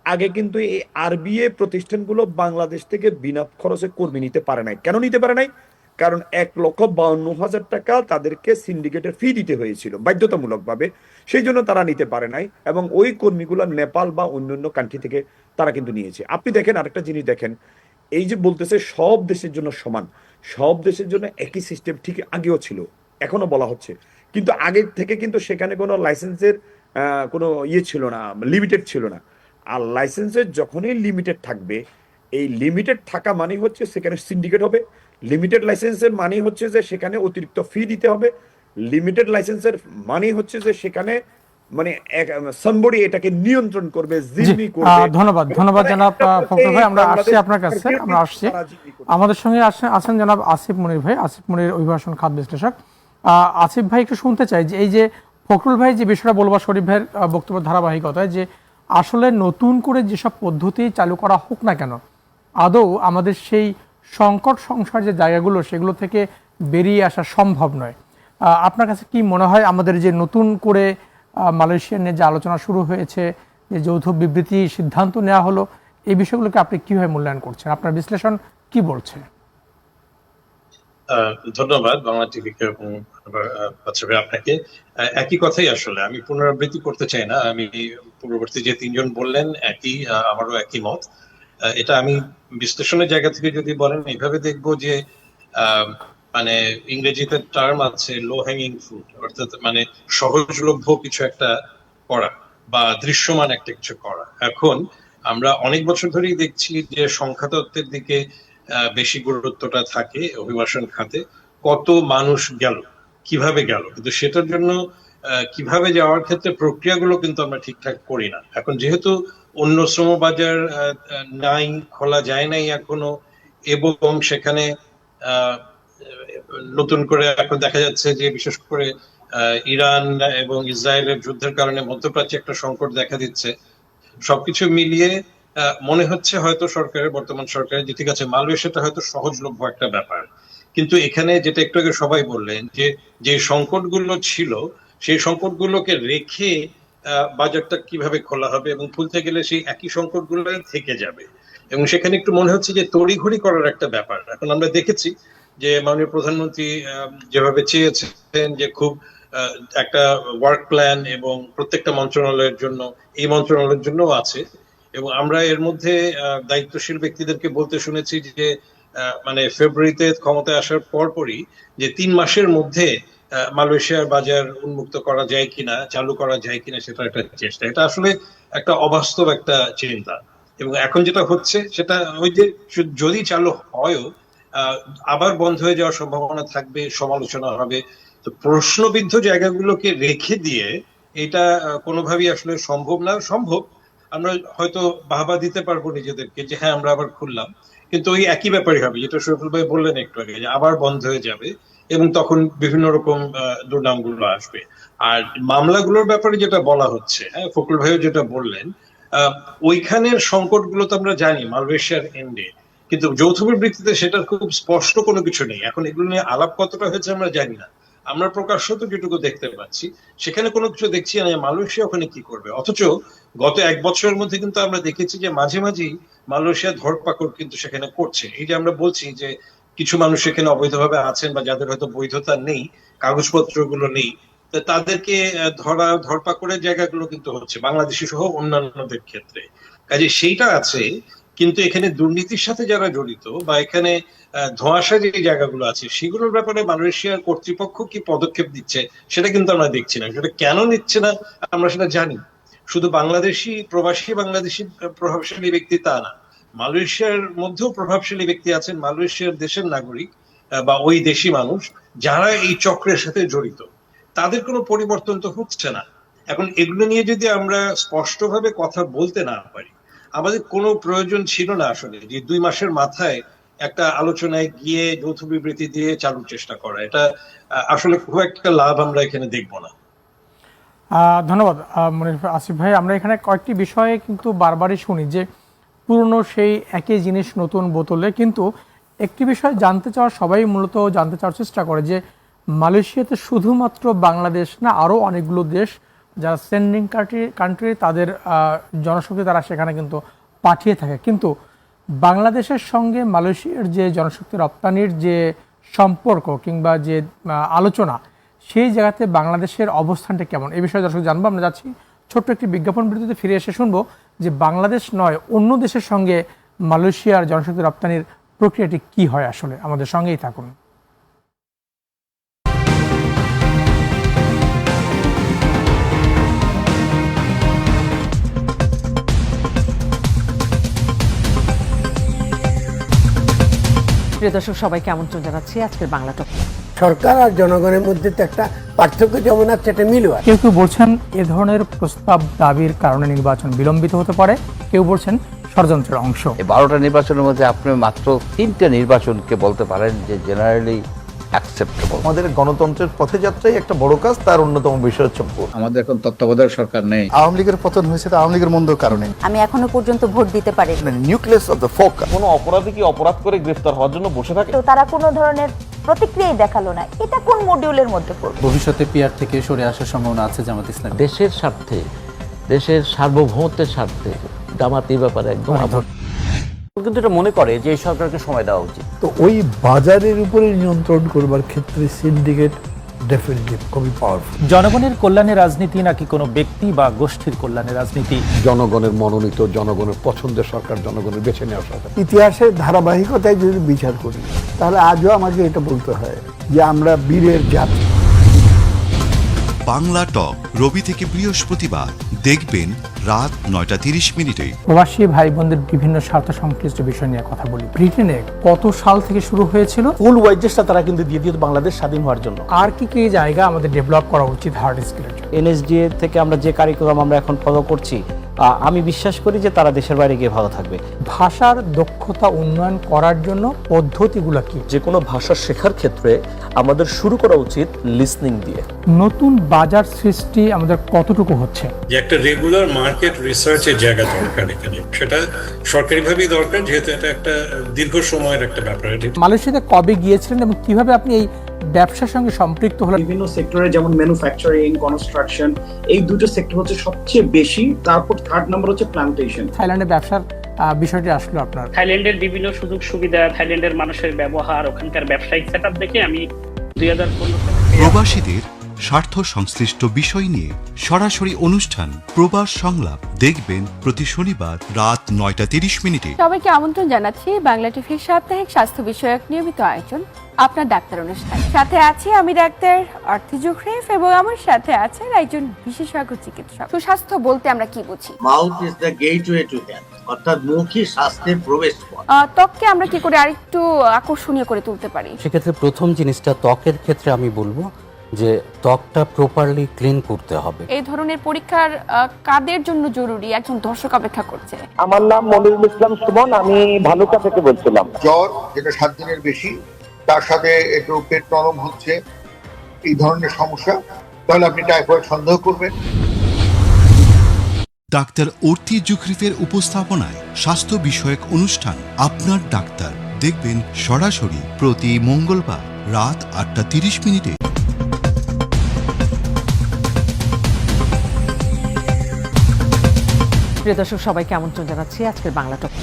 আগে কিন্তু এই আরবিএ প্রতিষ্ঠানগুলো বাংলাদেশ থেকে বিনা খরচে কর্মী নিতে পারে নাই। কেন নিতে পারে নাই? কারণ 1,52,000 টাকা তাদেরকে সিন্ডিকেটের ফি দিতে হয়েছিল বাধ্যতামূলক ভাবে, সেই জন্য তারা নিতে পারে নাই, এবং ওই কর্মীগুলো নেপাল বা অন্যান্য কান্ট্রি থেকে তারা কিন্তু নিয়েছে। আপনি দেখেন আরেকটা জিনিস দেখেন, এই যে বলতেছে সব দেশের জন্য সমান, সব দেশের জন্য একই সিস্টেম ঠিক আগেও ছিল, এখনো বলা হচ্ছে, কিন্তু আগের থেকে কিন্তু সেখানে কোনো লাইসেন্সের কোনো ইয়ে ছিল না, লিমিটেড ছিল না। আর লাইসেন্সের যখনই লিমিটেড থাকবে, এই লিমিটেড থাকা মানে হচ্ছে সেখানে সিন্ডিকেট হবে, লিমিটেড লাইসেন্সের মানে হচ্ছে যে সেখানে অতিরিক্ত ফি দিতে হবে, লিমিটেড লাইসেন্সের মানে হচ্ছে যে সেখানে মানে সামবডি এটাকে নিয়ন্ত্রণ করবে,
জি,
জিম্মি করবে।
ধন্যবাদ ধন্যবাদ জনাব ফখরুল ভাই, আমরা আসছি আপনার কাছে, আমরা আসছি। আমাদের সঙ্গে আছেন জনাব আসিফ মনির ভাই, আসিফ মনির অভিবাসন খাত বিশ্লেষক। আসিফ ভাই, একটু শুনতে চাই যে এই যে ফখরুল ভাই যে বিষয়টা বলবো শরীফ ভাইয়ের বক্তব্যের ধারাবাহিকতায়, যে আসলে নতুন করে যেসব পদ্ধতি চালু করা হোক না কেন, আদৌ আমাদের সেই সংকট সংসার যে জায়গাগুলো, সেগুলো থেকে বেরিয়ে আসা সম্ভব নয়। আপনার কাছে কি মনে হয়, আমাদের যে নতুন করে মালয়েশিয়া নিয়ে যে আলোচনা শুরু হয়েছে, যে যৌথ বিবৃতি সিদ্ধান্ত নেওয়া হলো, এই বিষয়গুলোকে আপনি কিভাবে মূল্যায়ন করছেন? আপনার বিশ্লেষণ কি বলছে?
ধন্যবাদ বাংলা টিভিকে এবং বাচ্চা ভাই আপনাকে। একই কথাই আসলে আমি পুনরাবৃত্তি করতে চাই না, আমি পূর্ববর্তী যে তিনজন বললেন একই, আমারও একই মত। এটা আমি বিশ্লেষণের জায়গা থেকে যদি বলেন, এইভাবে দেখবো যে মানে ইংরেজিতে টার্ম আছে লো হ্যাঙ্গিং ফ্রুট, অর্থাৎ মানে সহজলভ্য কিছু একটা করা বা দৃশ্যমান একটা কিছু করা। এখন আমরা অনেক বছর ধরেই দেখছি যে সংখ্যাতত্ত্বের দিকে বেশি গুরুত্বটা থাকে অভিবাসন খাতে, কত মানুষ গেল, কিভাবে গেল, কিন্তু সেটার জন্য কিভাবে যাওয়ার ক্ষেত্রে প্রক্রিয়াগুলো কিন্তু আমরা ঠিকঠাক করি না। এখন যেহেতু অন্য শ্রমবাজার নাই, খোলা যায় নাই এখনো, এবং সেখানে নতুন করে এখন দেখা যাচ্ছে যে বিশেষ করে ইরান এবং ইসরায়েলের যুদ্ধের কারণে মধ্যপ্রাচ্যে একটা সংকট দেখা দিচ্ছে, সবকিছু মিলিয়ে মনে হচ্ছে হয়তো সরকারের, বর্তমান সরকারের, যে ঠিক আছে মালয়েশিয়াটা হয়তো সহজলভ্য একটা ব্যাপার, কিন্তু এখানে যেটা একটু আগে সবাই বললেন যে যে সংকটগুলো ছিল সেই সংকটগুলোকে রেখে বাজারটা কিভাবে খোলা হবে, এবং খুলতে গেলে সেই একই সংকটগুলোই থেকে যাবে। এবং সেখানে একটু মনে হচ্ছে যে তড়িঘড়ি করার একটা ব্যাপার। এখন আমরা দেখেছি যে মাননীয় প্রধানমন্ত্রী যেভাবে চেয়েছেন যে খুব একটা ওয়ার্ক প্ল্যান এবং প্রত্যেকটা মন্ত্রণালয়ের জন্য, এই মন্ত্রণালয়ের জন্য আছে, এবং আমরা এর মধ্যে দায়িত্বশীল ব্যক্তিদেরকে বলতে শুনেছি যে মানে ফেব্রুয়ারিতে ক্ষমতায় আসার পরপরই যে 3 মাসের মধ্যে মালয়েশিয়ার বাজার উন্মুক্ত করা যায় কিনা, চালু করা যায় কিনা, সেটা একটা চেষ্টা। এটা আসলে একটা অবাস্তব একটা চিন্তা। এবং এখন যেটা হচ্ছে সেটা ওই যে যদি চালু হয়ও আবার বন্ধ হয়ে যাওয়ার সম্ভাবনা থাকবে, সমালোচনা হবে। তো প্রশ্নবিদ্ধ জায়গাগুলোকে রেখে দিয়ে এটা কোনোভাবেই আসলে সম্ভব না। সম্ভব, আমরা হয়তো বাহবা দিতে পারবো নিজেদেরকে যে হ্যাঁ আমরা আবার খুললাম, কিন্তু ওই একই ব্যাপারই হবে যেটা শরীফুল ভাই বললেন একটু আগে, যে আবার বন্ধ হয়ে যাবে এবং তখন বিভিন্ন রকম দুর্নামগুলো আসবে। আর মামলাগুলোর ব্যাপারে যেটা বলা হচ্ছে, হ্যাঁ ফখরুল ভাইও যেটা বললেন, ওইখানের সংকটগুলো তো আমরা জানি মালয়েশিয়ার এন্ডে, কিন্তু যৌথ বিবৃতিতে সেটার খুব স্পষ্ট কোনো কিছু নেই। এখন এগুলো নিয়ে আলাপ কতটা হয়েছে আমরা জানি না। আমরা প্রকাশ্য তো যেটুকু দেখতে পাচ্ছি, সেখানে কোনো কিছু দেখছি না মালয়েশিয়া ওখানে কি করবে। অথচ গত 1 বছরের মধ্যে কিন্তু আমরা দেখেছি যে মাঝে মাঝেই মালয়েশিয়া ধরপাকড় কিন্তু সেখানে করছে। এই যে আমরা বলছি যে কিছু মানুষ সেখানে অবৈধভাবে আছেন বা যাদের হয়তো বৈধতা নেই, কাগজপত্রগুলো নেই, তাদেরকে ধরপাকড়ের জায়গাগুলো কিন্তু হচ্ছে বাংলাদেশি সহ অন্যান্যদের ক্ষেত্রে। কাজে সেইটা আছে, কিন্তু এখানে দুর্নীতির সাথে যারা জড়িত বা এখানে ধোঁয়াশা যে জায়গাগুলো আছে সেগুলোর ব্যাপারে মালয়েশিয়ার কর্তৃপক্ষ কি পদক্ষেপ দিচ্ছে সেটা কিন্তু আমরা দেখছি না। সেটা কেন নিচ্ছে না আমরা সেটা জানি। শুধু প্রবাসী বাংলাদেশি প্রভাবশালী ব্যক্তি তা না, মালয়েশিয়ার মধ্যেও প্রভাবশালী ব্যক্তি আছেন, মালয়েশিয়ার দেশের নাগরিক বা ওই দেশি মানুষ যারা এই চক্রের সাথে জড়িত। তাদের কোনো পরিবর্তন তো হচ্ছে না। এখন এগুলো নিয়ে যদি আমরা স্পষ্টভাবে কথা বলতে না পারি, আমাদের কোনো প্রয়োজন ছিল না আসলে যে 2 মাসের মাথায় একটা আলোচনায় গিয়ে যৌথ বিবৃতি দিয়ে চালুর চেষ্টা করা। এটা আসলে খুব একটা লাভ আমরা এখানে দেখবো না।
ধন্যবাদ আসিফ ভাই। আমরা এখানে কয়েকটি বিষয়ে কিন্তু বারবারই শুনি যে পুরনো সেই একই জিনিস নতুন বোতলে, কিন্তু একটি বিষয় জানতে চাওয়ার, সবাই মূলত জানতে চাওয়ার চেষ্টা করে যে মালয়েশিয়াতে শুধুমাত্র বাংলাদেশ না, আরও অনেকগুলো দেশ যারা সেন্ডিং কান্ট্রি, তাদের জনশক্তি তারা সেখানে কিন্তু পাঠিয়ে থাকে, কিন্তু বাংলাদেশের সঙ্গে মালয়েশিয়ার যে জনশক্তি রপ্তানির যে সম্পর্ক কিংবা যে আলোচনা, সেই জায়গাতে বাংলাদেশের অবস্থানটা কেমন, এই বিষয়ে দর্শক জানবো। আমরা যাচ্ছি ছোট্ট একটি বিজ্ঞাপন বিরতিতে, ফিরে এসে শুনবো যে বাংলাদেশ নয় অন্য দেশের সঙ্গে মালয়েশিয়ার জনশক্তি রপ্তানির প্রক্রিয়াটি কি হয় আসলে। আমাদের সঙ্গেই থাকুন।
প্রিয় দর্শক, সবাইকে আমন্ত্রণ জানাচ্ছি আজকের বাংলা টক।
সরকার আর জনগণের মধ্যে তো একটা পার্থক্য যেমন আছে, একটা মিলও আছে।
কেউ কেউ বলছেন এ ধরনের প্রস্তাব দাবির কারণে নির্বাচন বিলম্বিত হতে পারে, কেউ বলছেন ষড়যন্ত্রের অংশ।
12টা নির্বাচনের মধ্যে আপনি মাত্র 3টে নির্বাচনকে বলতে পারেন যে জেনারেলি অ্যাকসেপ্টেবল।
আমাদের গণতন্ত্রের পথযাত্রায় একটা বড় কাজ, তার অন্যতম বিষয় হচ্ছে ভোট।
আমাদের এখন তত্ত্বাবধায়ক সরকার নেই।
আওয়ামী লীগের পতন হয়েছে তো আওয়ামী লীগের মন্দ কারণে।
আমি এখনো পর্যন্ত ভোট দিতে পারি।
Nucleus of the focus.
কোনো অপরাধী কি অপরাধ করে গ্রেফতার হওয়ার জন্য বসে থাকে?
তো তারা কোনো ধরনের প্রতিক্রিয়াই দেখালো না। এটা কোন মডিউলের মধ্যে পড়বে?
ভবিষ্যতে পিআর থেকে সরে আসার সম্ভাবনা আছে জামাত ইসলাম।
দেশের স্বার্থে, দেশের সার্বভৌমত্বের স্বার্থে জামাত এই ব্যাপারে একদম
কিন্তু এটা মনে করে যে এই সরকারকে সময় দেওয়া উচিত।
তো ওই বাজারের উপরে নিয়ন্ত্রণ করবার ক্ষেত্রে সিন্ডিকেট ডেফিনেটলি খুবই পাওয়ারফুল।
জনগণের কল্যাণে রাজনীতি নাকি কোনো ব্যক্তি বা গোষ্ঠীর কল্যাণে রাজনীতি?
জনগণের মনোনীত, জনগণের পছন্দের সরকার, জনগণের বেছে নেওয়া সরকার।
ইতিহাসের ধারাবাহিকতায় যদি বিচার করি, তাহলে আজও আমাকে এটা বলতে হয় যে আমরা বীরের জাতি।
বাংলা টক রবি থেকে বৃহস্পতিবার দেখবেন রাত 9:30
প্রবাসী ভাই বোনদের বিভিন্ন স্বার্থ সংশ্লিষ্ট বিষয় নিয়ে কথা বলি। ব্রিটেনে কত সাল থেকে শুরু হয়েছিল?
ফুল ওয়েজেসটা তারা কিন্তু দিয়ে দিত বাংলাদেশ স্বাধীন হওয়ার জন্য।
আর কি কি জায়গা আমাদের ডেভেলপ করা উচিত হার্ড স্কিলের জন্য?
এনএসডিএ থেকে আমরা যে কারিকুলাম আমরা এখন ফলো করছি, আমি বিশ্বাস করি যে তারা দেশের বাইরে গিয়ে ভালো থাকবে।
ভাষার দক্ষতা উন্নয়ন করার জন্য পদ্ধতিগুলো কি?
যে কোনো ভাষা শেখার ক্ষেত্রে আমাদের শুরু করা উচিত লিসনিং দিয়ে।
নতুন বাজার সৃষ্টি আমাদের কতটুকু হচ্ছে?
যে একটা রেগুলার মার্কেট রিসার্চের জায়গা দরকার এখানে, সেটা সরকারিভাবেই দরকার, যেহেতু এটা একটা দীর্ঘ সময়ের একটা ব্যাপার।
মালয়েশিয়াতে কবে গিয়েছিলেন এবং কিভাবে আপনি এই ব্যবসার সঙ্গে সম্পৃক্ত হলে
বিভিন্ন সেক্টরে যেমন ম্যানুফ্যাকচারিং, কনস্ট্রাকশন, এই দুটো সেক্টর হচ্ছে সবচেয়ে বেশি। তারপর থার্ড নাম্বার হচ্ছে প্ল্যান্টেশন।
থাইল্যান্ডে ব্যবসার বিষয়টি আসলো আপনার।
থাইল্যান্ডের বিভিন্ন সুযোগ সুবিধা, থাইল্যান্ডের মানুষের ব্যবহার, ওখানকার ব্যবসায়িক সেটআপ দেখে আমি 2015
প্রবাসীদের স্বার্থ সংশ্লিষ্ট বিষয় নিয়ে সরাসরি অনুষ্ঠান প্রবাস সংলাপ দেখবেন প্রতি শনিবার রাত 9:30
সবাইকে আমন্ত্রণ জানাচ্ছি বাংলা টিভির সাপ্তাহিক স্বাস্থ্য বিষয়ক নিয়মিত আয়োজন আপনার ডাক্তার অনুষ্ঠান। সাথে আছি আমি ডাক্তার অর্থি জুখরিফ এবং আমার সাথে আছেন একজন বিশেষজ্ঞ চিকিৎসক। সুস্বাস্থ্য বলতে আমরা কি বুঝি?
Mouth is the gateway to health, অর্থাৎ মুখই স্বাস্থ্যের প্রবেশপথ।
ত্বককে আমরা কি করে আরেকটু আকর্ষণীয় করে তুলতে পারি?
সেক্ষেত্রে প্রথম জিনিসটা ত্বকের ক্ষেত্রে আমি বলবো যে ত্বকটা প্রপারলি ক্লিন করতে হবে।
এই ধরনের পরীক্ষার কাদের জন্য জরুরি? একজন দর্শক অপেক্ষা করছে।
আমার নাম মনিরুল ইসলাম সুমন, আমি ভালুকা থেকে বলছিলাম।
জ্বর যেটা 7 দিনের বেশি, তার সাথে একটু পেট নরম হচ্ছে, এই ধরনের সমস্যা, তাহলে আপনি টাইফয়েড সন্দেহ করবেন।
ডাক্তার অর্থি জুখরিফের উপস্থাপনায় স্বাস্থ্য বিষয়ক অনুষ্ঠান আপনার ডাক্তার দেখবেন সরাসরি প্রতি মঙ্গলবার রাত 8:30।
প্রিয় দর্শক সবাইকে আমন্ত্রণ জানাচ্ছি আজকের বাংলা টক।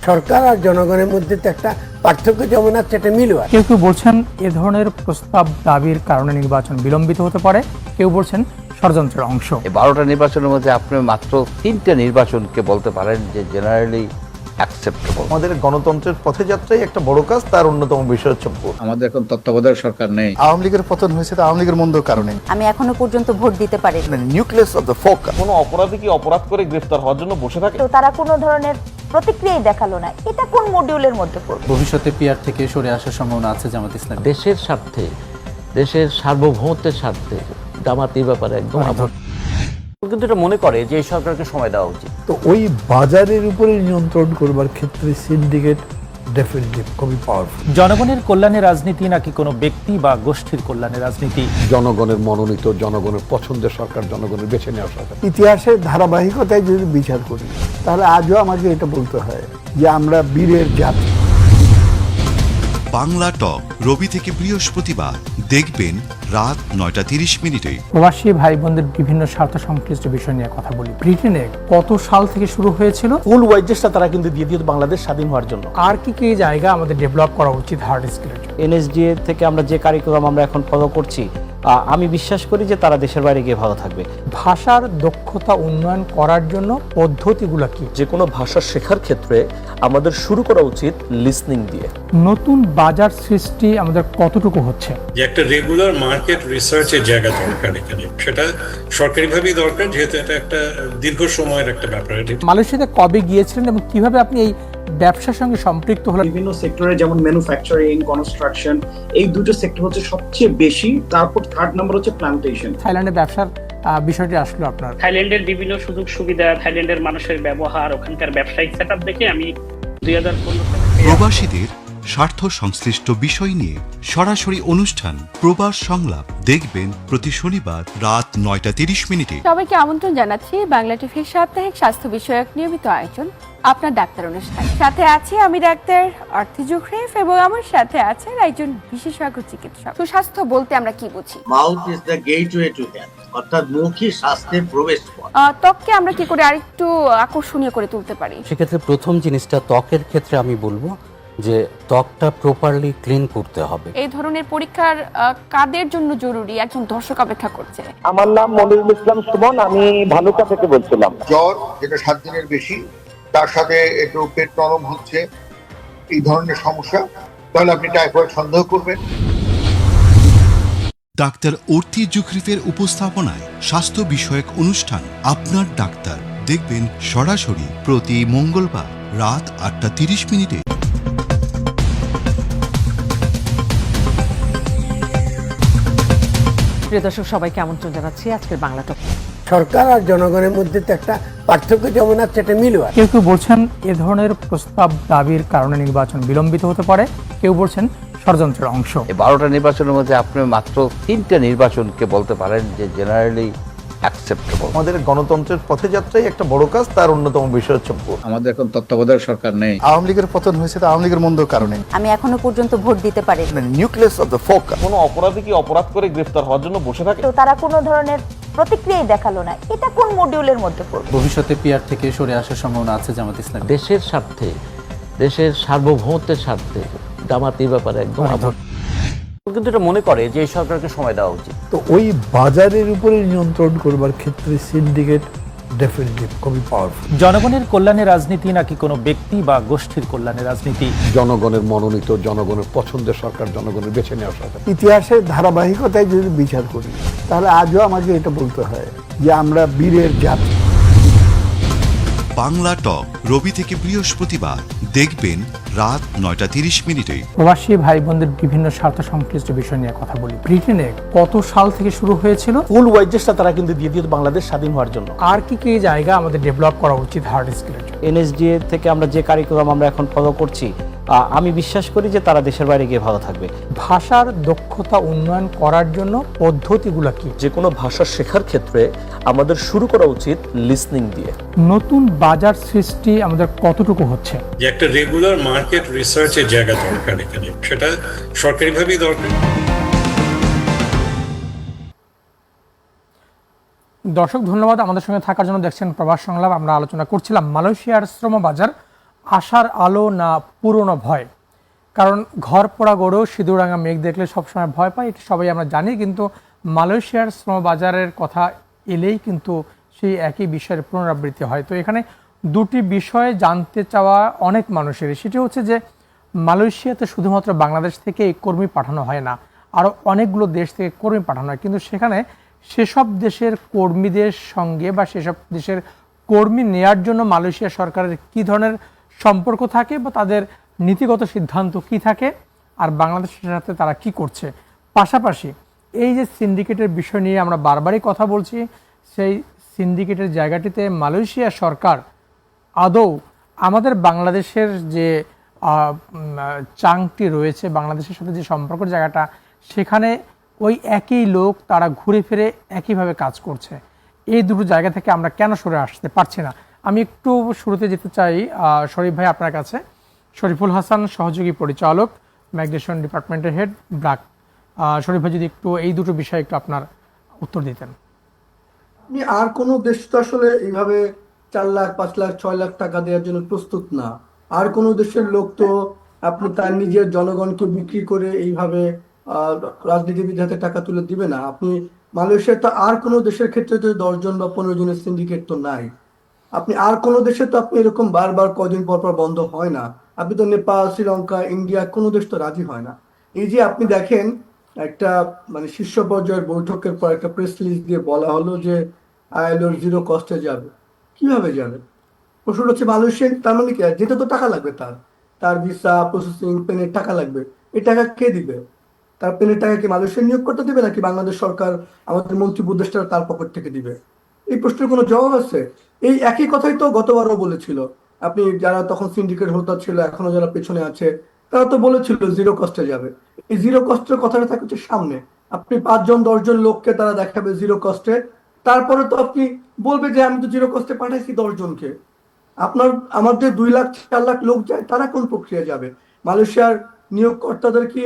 সরকার আর জনগণের মধ্যে তো একটা পার্থক্য যেমন আছে, এটা মিলও আছে।
কেউ কেউ বলছেন এ ধরনের প্রস্তাব দাবির কারণে নির্বাচন বিলম্বিত হতে পারে, কেউ বলছেন ষড়যন্ত্রের অংশ।
এই 12টা নির্বাচনের মধ্যে আপনি মাত্র 3টে নির্বাচনকে বলতে পারেন যে জেনারেলি অ্যাকসেপ্টেবল।
আমাদের গণতন্ত্রের পথে যাত্রাই একটা বড় কাজ, তার অন্যতম বিষয় হচ্ছে ভোট।
আমাদের এখন তত্ত্বাবধায়ক সরকার নেই।
আওয়ামী লীগের পতন হয়েছে, আওয়ামী লীগের মন্দর কারণে।
আমি এখনো পর্যন্ত ভোট দিতে পারি।
Nucleus of the focus. কোনো অপরাধী কি অপরাধ করে গ্রেফতার হওয়ার জন্য বসে থাকে?
তো তারা কোনো ধরনের প্রতিক্রিয়াই দেখালো না, এটা কোন মডিউলের মধ্যে পড়বে?
ভবিষ্যতে পিআর থেকে সরে আসার সম্ভাবনা আছে জামাত ইসলাম।
দেশের স্বার্থে, দেশের সার্বভৌমত্বের স্বার্থে জামাত এই ব্যাপারে একদম
কিন্তু এটা মনে করে যে এই সরকারকে সময় দেওয়া উচিত।
তো ওই বাজারের উপরে নিয়ন্ত্রণ করবার ক্ষেত্রে সিন্ডিকেট ডেফিনেটলি খুবই পাওয়ারফুল।
জনগণের কল্যাণে রাজনীতি নাকি কোনো ব্যক্তি বা গোষ্ঠীর কল্যাণে রাজনীতি?
জনগণের মনোনীত, জনগণের পছন্দের সরকার, জনগণের বেছে নেওয়া সরকার।
ইতিহাসের ধারাবাহিকতায় যদি বিচার করি, তাহলে আজও আমাকে এটা বলতে হয় যে আমরা বীরের জাতি।
বাংলা টক রবি থেকে বৃহস্পতিবার দেখবেন রাত 9:30।
প্রবাসী ভাই বোনদের বিভিন্ন স্বার্থ সংশ্লিষ্ট বিষয় নিয়ে কথা বলি। ব্রিটেনে কত সাল থেকে শুরু হয়েছিল?
ফুল ওয়াইজেসটা তারা কিন্তু দিয়ে দিয়ে বাংলাদেশ স্বাধীন হওয়ার জন্য।
আর কি কি জায়গা আমাদের ডেভেলপ করা উচিত হার্ড স্কিলের?
এনএসডিএ থেকে আমরা যে কারিকুলাম আমরা এখন ফলো করছি, আমি বিশ্বাস করি যে তারা দেশের বাইরে গিয়ে ভালো থাকবে।
ভাষার দক্ষতা উন্নয়ন করার জন্য পদ্ধতিগুলো কি?
যে কোনো ভাষা শেখার ক্ষেত্রে আমাদের শুরু করা উচিত লিসনিং দিয়ে।
নতুন বাজার সৃষ্টি আমাদের কতটুকু হচ্ছে?
যে একটা রেগুলার মার্কেট রিসার্চের জায়গা দরকার এখানে, সেটা সরকারিভাবেই দরকার, যেহেতু এটা একটা দীর্ঘ সময়ের একটা ব্যাপার।
মালয়েশিয়াতে কবে গিয়েছিলেন এবং কিভাবে আপনি এই ব্যবসার সঙ্গে সম্পৃক্ত হলেন?
বিভিন্ন সেক্টরে যেমন ম্যানুফ্যাকচারিং, কনস্ট্রাকশন, এই দুটো সেক্টর হচ্ছে সবচেয়ে বেশি। তারপর থার্ড নাম্বার হচ্ছে প্ল্যান্টেশন।
থাইল্যান্ডে ব্যবসার বিষয়টি আসলো আপনার।
থাইল্যান্ডের বিভিন্ন সুযোগ সুবিধা, থাইল্যান্ডের মানুষের ব্যবহার, ওখানকার ব্যবসায়িক সেটআপ দেখে আমি 2015
প্রবাসীদের স্বার্থ সংশ্লিষ্ট বিষয় নিয়ে সরাসরি অনুষ্ঠান প্রবাস সংলাপ দেখবেন প্রতি শনিবার রাত 9:30।
সবাইকে আমন্ত্রণ জানাচ্ছি বাংলা টিভির সাপ্তাহিক স্বাস্থ্য বিষয়ক নিয়মিত আয়োজন আপনার ডাক্তার অনুষ্ঠান। সাথে আছি আমি ডাক্তার অর্থি জুখরিফ এবং আমার সাথে আছেন একজন বিশেষজ্ঞ চিকিৎসক। সুস্বাস্থ্য বলতে আমরা কি বুঝি?
Mouth is the gateway to health, অর্থাৎ মুখই স্বাস্থ্যের প্রবেশপথ।
ত্বককে আমরা কি করে আরেকটু আকর্ষণীয় করে তুলতে পারি?
সেক্ষেত্রে প্রথম জিনিসটা ত্বকের ক্ষেত্রে আমি বলবো যে ত্বকটা প্রপারলি ক্লিন করতে হবে।
এই ধরনের পরীক্ষার কাদের জন্য জরুরি? একজন দর্শক অপেক্ষা করছে।
আমার নাম মনিরুল ইসলাম সুমন, আমি ভালুকা থেকে বলছিলাম।
জ্বর যেটা 7 দিনের বেশি, তার সাথে একটু পেট নরম হচ্ছে, এই ধরনের সমস্যা, তাহলে আপনি টাইফয়েড সন্দেহ করবেন।
ডাক্তার অর্থি জুখরিফের উপস্থাপনায় স্বাস্থ্য বিষয়ক অনুষ্ঠান আপনার ডাক্তার দেখবেন সরাসরি প্রতি মঙ্গলবার রাত 8:30।
প্রিয় দর্শক সবাইকে আমন্ত্রণ জানাচ্ছি আজকের বাংলা টক।
সরকার আর জনগণের মধ্যে তো একটা পার্থক্য যেমন আছে, এটা মিলও আছে।
কেউ কেউ বলছেন এ ধরনের প্রস্তাব দাবির কারণে নির্বাচন বিলম্বিত হতে পারে, কেউ বলছেন ষড়যন্ত্রের অংশ।
এই 12টা নির্বাচনের মধ্যে আপনি মাত্র 3টে নির্বাচনকে বলতে পারেন যে জেনারেলি অ্যাকসেপ্টেবল।
আমাদের গণতন্ত্রের পথযাত্রায় একটা বড় কাজ, তার অন্যতম বিষয় হচ্ছে ভোট।
আমাদের এখন তত্ত্বাবধায়ক সরকার নেই।
আওয়ামী লীগের পতন হয়েছে তো আওয়ামী লীগের মন্দ কারণে।
আমি এখনো পর্যন্ত ভোট দিতে পারি।
Nucleus of the focus.
কোনো অপরাধী কি অপরাধ করে গ্রেফতার হওয়ার জন্য বসে থাকে?
তো তারা কোনো ধরনের প্রতিক্রিয়াই দেখালো না, এটা কোন মডিউলের মধ্যে পড়বে?
ভবিষ্যতে পিআর থেকে সরে আসার সম্ভাবনা আছে জামাত ইসলাম।
দেশের স্বার্থে, দেশের সার্বভৌমত্বের স্বার্থে জামাত এই ব্যাপারে একদম
কিন্তু এটা মনে করে যে এই সরকারকে সময় দেওয়া উচিত।
তো ওই বাজারের উপরে নিয়ন্ত্রণ করবার ক্ষেত্রে সিন্ডিকেট ডেফিনেটলি খুবই পাওয়ারফুল।
জনগণের কল্যাণে রাজনীতি নাকি কোনো ব্যক্তি বা গোষ্ঠীর কল্যাণে রাজনীতি?
জনগণের মনোনীত, জনগণের পছন্দের সরকার, জনগণের বেছে নেওয়া সরকার।
ইতিহাসের ধারাবাহিকতায় যদি বিচার করি তাহলে আজও আমাকে এটা বলতে হয় যে আমরা বীরের জাতি।
বাংলা টক রবি থেকে বৃহস্পতিবার দেখবেন রাত 9:30
প্রবাসী ভাই বোনদের বিভিন্ন স্বার্থ সংশ্লিষ্ট বিষয় নিয়ে কথা বলি। ব্রিটেনে কত সাল থেকে শুরু হয়েছিল?
ফুল ওয়াইজেসটা তারা কিন্তু দিয়ে দিত বাংলাদেশ স্বাধীন হওয়ার জন্য।
আর কি কি জায়গা আমাদের ডেভেলপ করা উচিত হার্ড স্কিলের?
এনএসডিএ থেকে আমরা যে কারিকুলাম আমরা এখন ফলো করছি, আমি বিশ্বাস করি যে তারা দেশের বাইরে গিয়ে ভালো থাকবে।
ভাষার দক্ষতা উন্নয়ন করার জন্য পদ্ধতিগুলো কি?
যে কোনো ভাষা শেখার ক্ষেত্রে আমাদের শুরু করা উচিত লিসনিং দিয়ে।
নতুন বাজার সৃষ্টি আমাদের কতটুকু হচ্ছে?
যে একটা রেগুলার মার্কেট রিসার্চের জায়গা দরকার এখানে, সেটা সরকারিভাবেই দরকার।
দর্শক ধন্যবাদ আমাদের সঙ্গে থাকার জন্য। দেখছেন প্রবাস সংলাপ। আমরা আলোচনা করছিলাম মালয়েশিয়ার শ্রম বাজার, আশার আলো না পুরনো ভয়। কারণ ঘর পোড়া গরু সিঁদুররাঙা মেঘ দেখলে সবসময় ভয় পায়, এটা সবাই আমরা জানি। কিন্তু মালয়েশিয়ার শ্রম বাজারের কথা এলেই কিন্তু সেই একই বিষয়ের পুনরাবৃত্তি হয়। তো এখানে দুটি বিষয়ে জানতে চাওয়া অনেক মানুষেরই, সেটি হচ্ছে যে মালয়েশিয়াতে শুধুমাত্র বাংলাদেশ থেকে কর্মী পাঠানো হয় না, আরও অনেকগুলো দেশ থেকে কর্মী পাঠানো হয়, কিন্তু সেখানে সেসব দেশের কর্মীদের সঙ্গে বা সেসব দেশের কর্মী নেয়ার জন্য মালয়েশিয়া সরকারের কী ধরনের সম্পর্ক থাকে বা তাদের নীতিগত সিদ্ধান্ত কি থাকে, আর বাংলাদেশের সাথে তারা কি করছে। পাশাপাশি এই যে সিন্ডিকেটের বিষয় নিয়ে আমরা বারবারই কথা বলছি, সেই সিন্ডিকেটের জায়গাটিতে মালয়েশিয়া সরকার আদৌ আমাদের বাংলাদেশের যে চাংটি রয়েছে, বাংলাদেশের সাথে যে সম্পর্কের জায়গাটা, সেখানে ওই একই লোক তারা ঘুরে ফিরে একইভাবে কাজ করছে। এই দুটো জায়গা থেকে আমরা কেন সরে আসতে পারছি না? আমি একটু শুরুতে যেতে চাই শরীফ ভাই আপনার কাছে। শরীফুল হাসান, সহযোগী পরিচালক, মাইগ্রেশন ডিপার্টমেন্টের হেড, ব্র্যাক। শরীফ ভাই যদি একটু এই দুটো বিষয়ে একটু আপনার উত্তর দিতেন।
আর কোনো দেশ তো আসলে এইভাবে 4 লাখ 5 লাখ 6 লাখ টাকা দেওয়ার জন্য প্রস্তুত না। আর কোনো দেশের লোক তো আপনি তার নিজের জনগণকে বিক্রি করে এইভাবে রাজনীতিবিদ হাতে টাকা তুলে দিবে না। আপনি মালয়েশিয়া তো আর কোনো দেশের ক্ষেত্রে তো 10 জন বা 15 জনের সিন্ডিকেট তো নাই। আপনি আর কোনো দেশে তো আপনি এরকম বারবার কদিন পর পর বন্ধ হয় না। আপনি তো নেপাল, শ্রীলঙ্কা, ইন্ডিয়া কোনো দেশ তো রাজি হয় না। এই যে আপনি দেখেন একটা মানে শীর্ষ পর্যায়ের বৈঠকের পর একটা প্রেস রিলিজ দিয়ে বলা হলো যে আইএলওর 0 কস্টে যাবে। কিভাবে যাবে? প্রশ্ন হচ্ছে মালয়েশিয়া, তার মানে কি যেতে তো টাকা লাগবে, তার ভিসা প্রসেসিং পেনের টাকা লাগবে। এই টাকা কে দিবে? তার পেনের টাকা কি মালয়েশিয়া নিয়োগ করতে দিবে নাকি বাংলাদেশ সরকার আমাদের মন্ত্রী উপদেষ্টারা তার পকেট থেকে দিবে? এই প্রশ্নের কোনো জবাব আছে? এই একই কথাই তো গতবারও বলেছিল। আপনি যারা তখন সিন্ডিকেট হোল্ডার ছিল, এখনো যারা পেছনে আছে, তারা তো বলেছিল 0 কস্টে যাবে। এই 0 কস্টের কথাটা থাকে হচ্ছে সামনে। আপনি 5 জন 10 জন লোককে তারা দেখাবে 0 কস্টে, তারপরে তো আপনি বলবে যে আমি তো 0 কস্টে পাঠাইছি 10 জনকে। আমার যে 2 লাখ 4 লাখ লোক যায়, তারা কোন প্রক্রিয়া যাবে? মালয়েশিয়ার নিয়োগকর্তাদের কি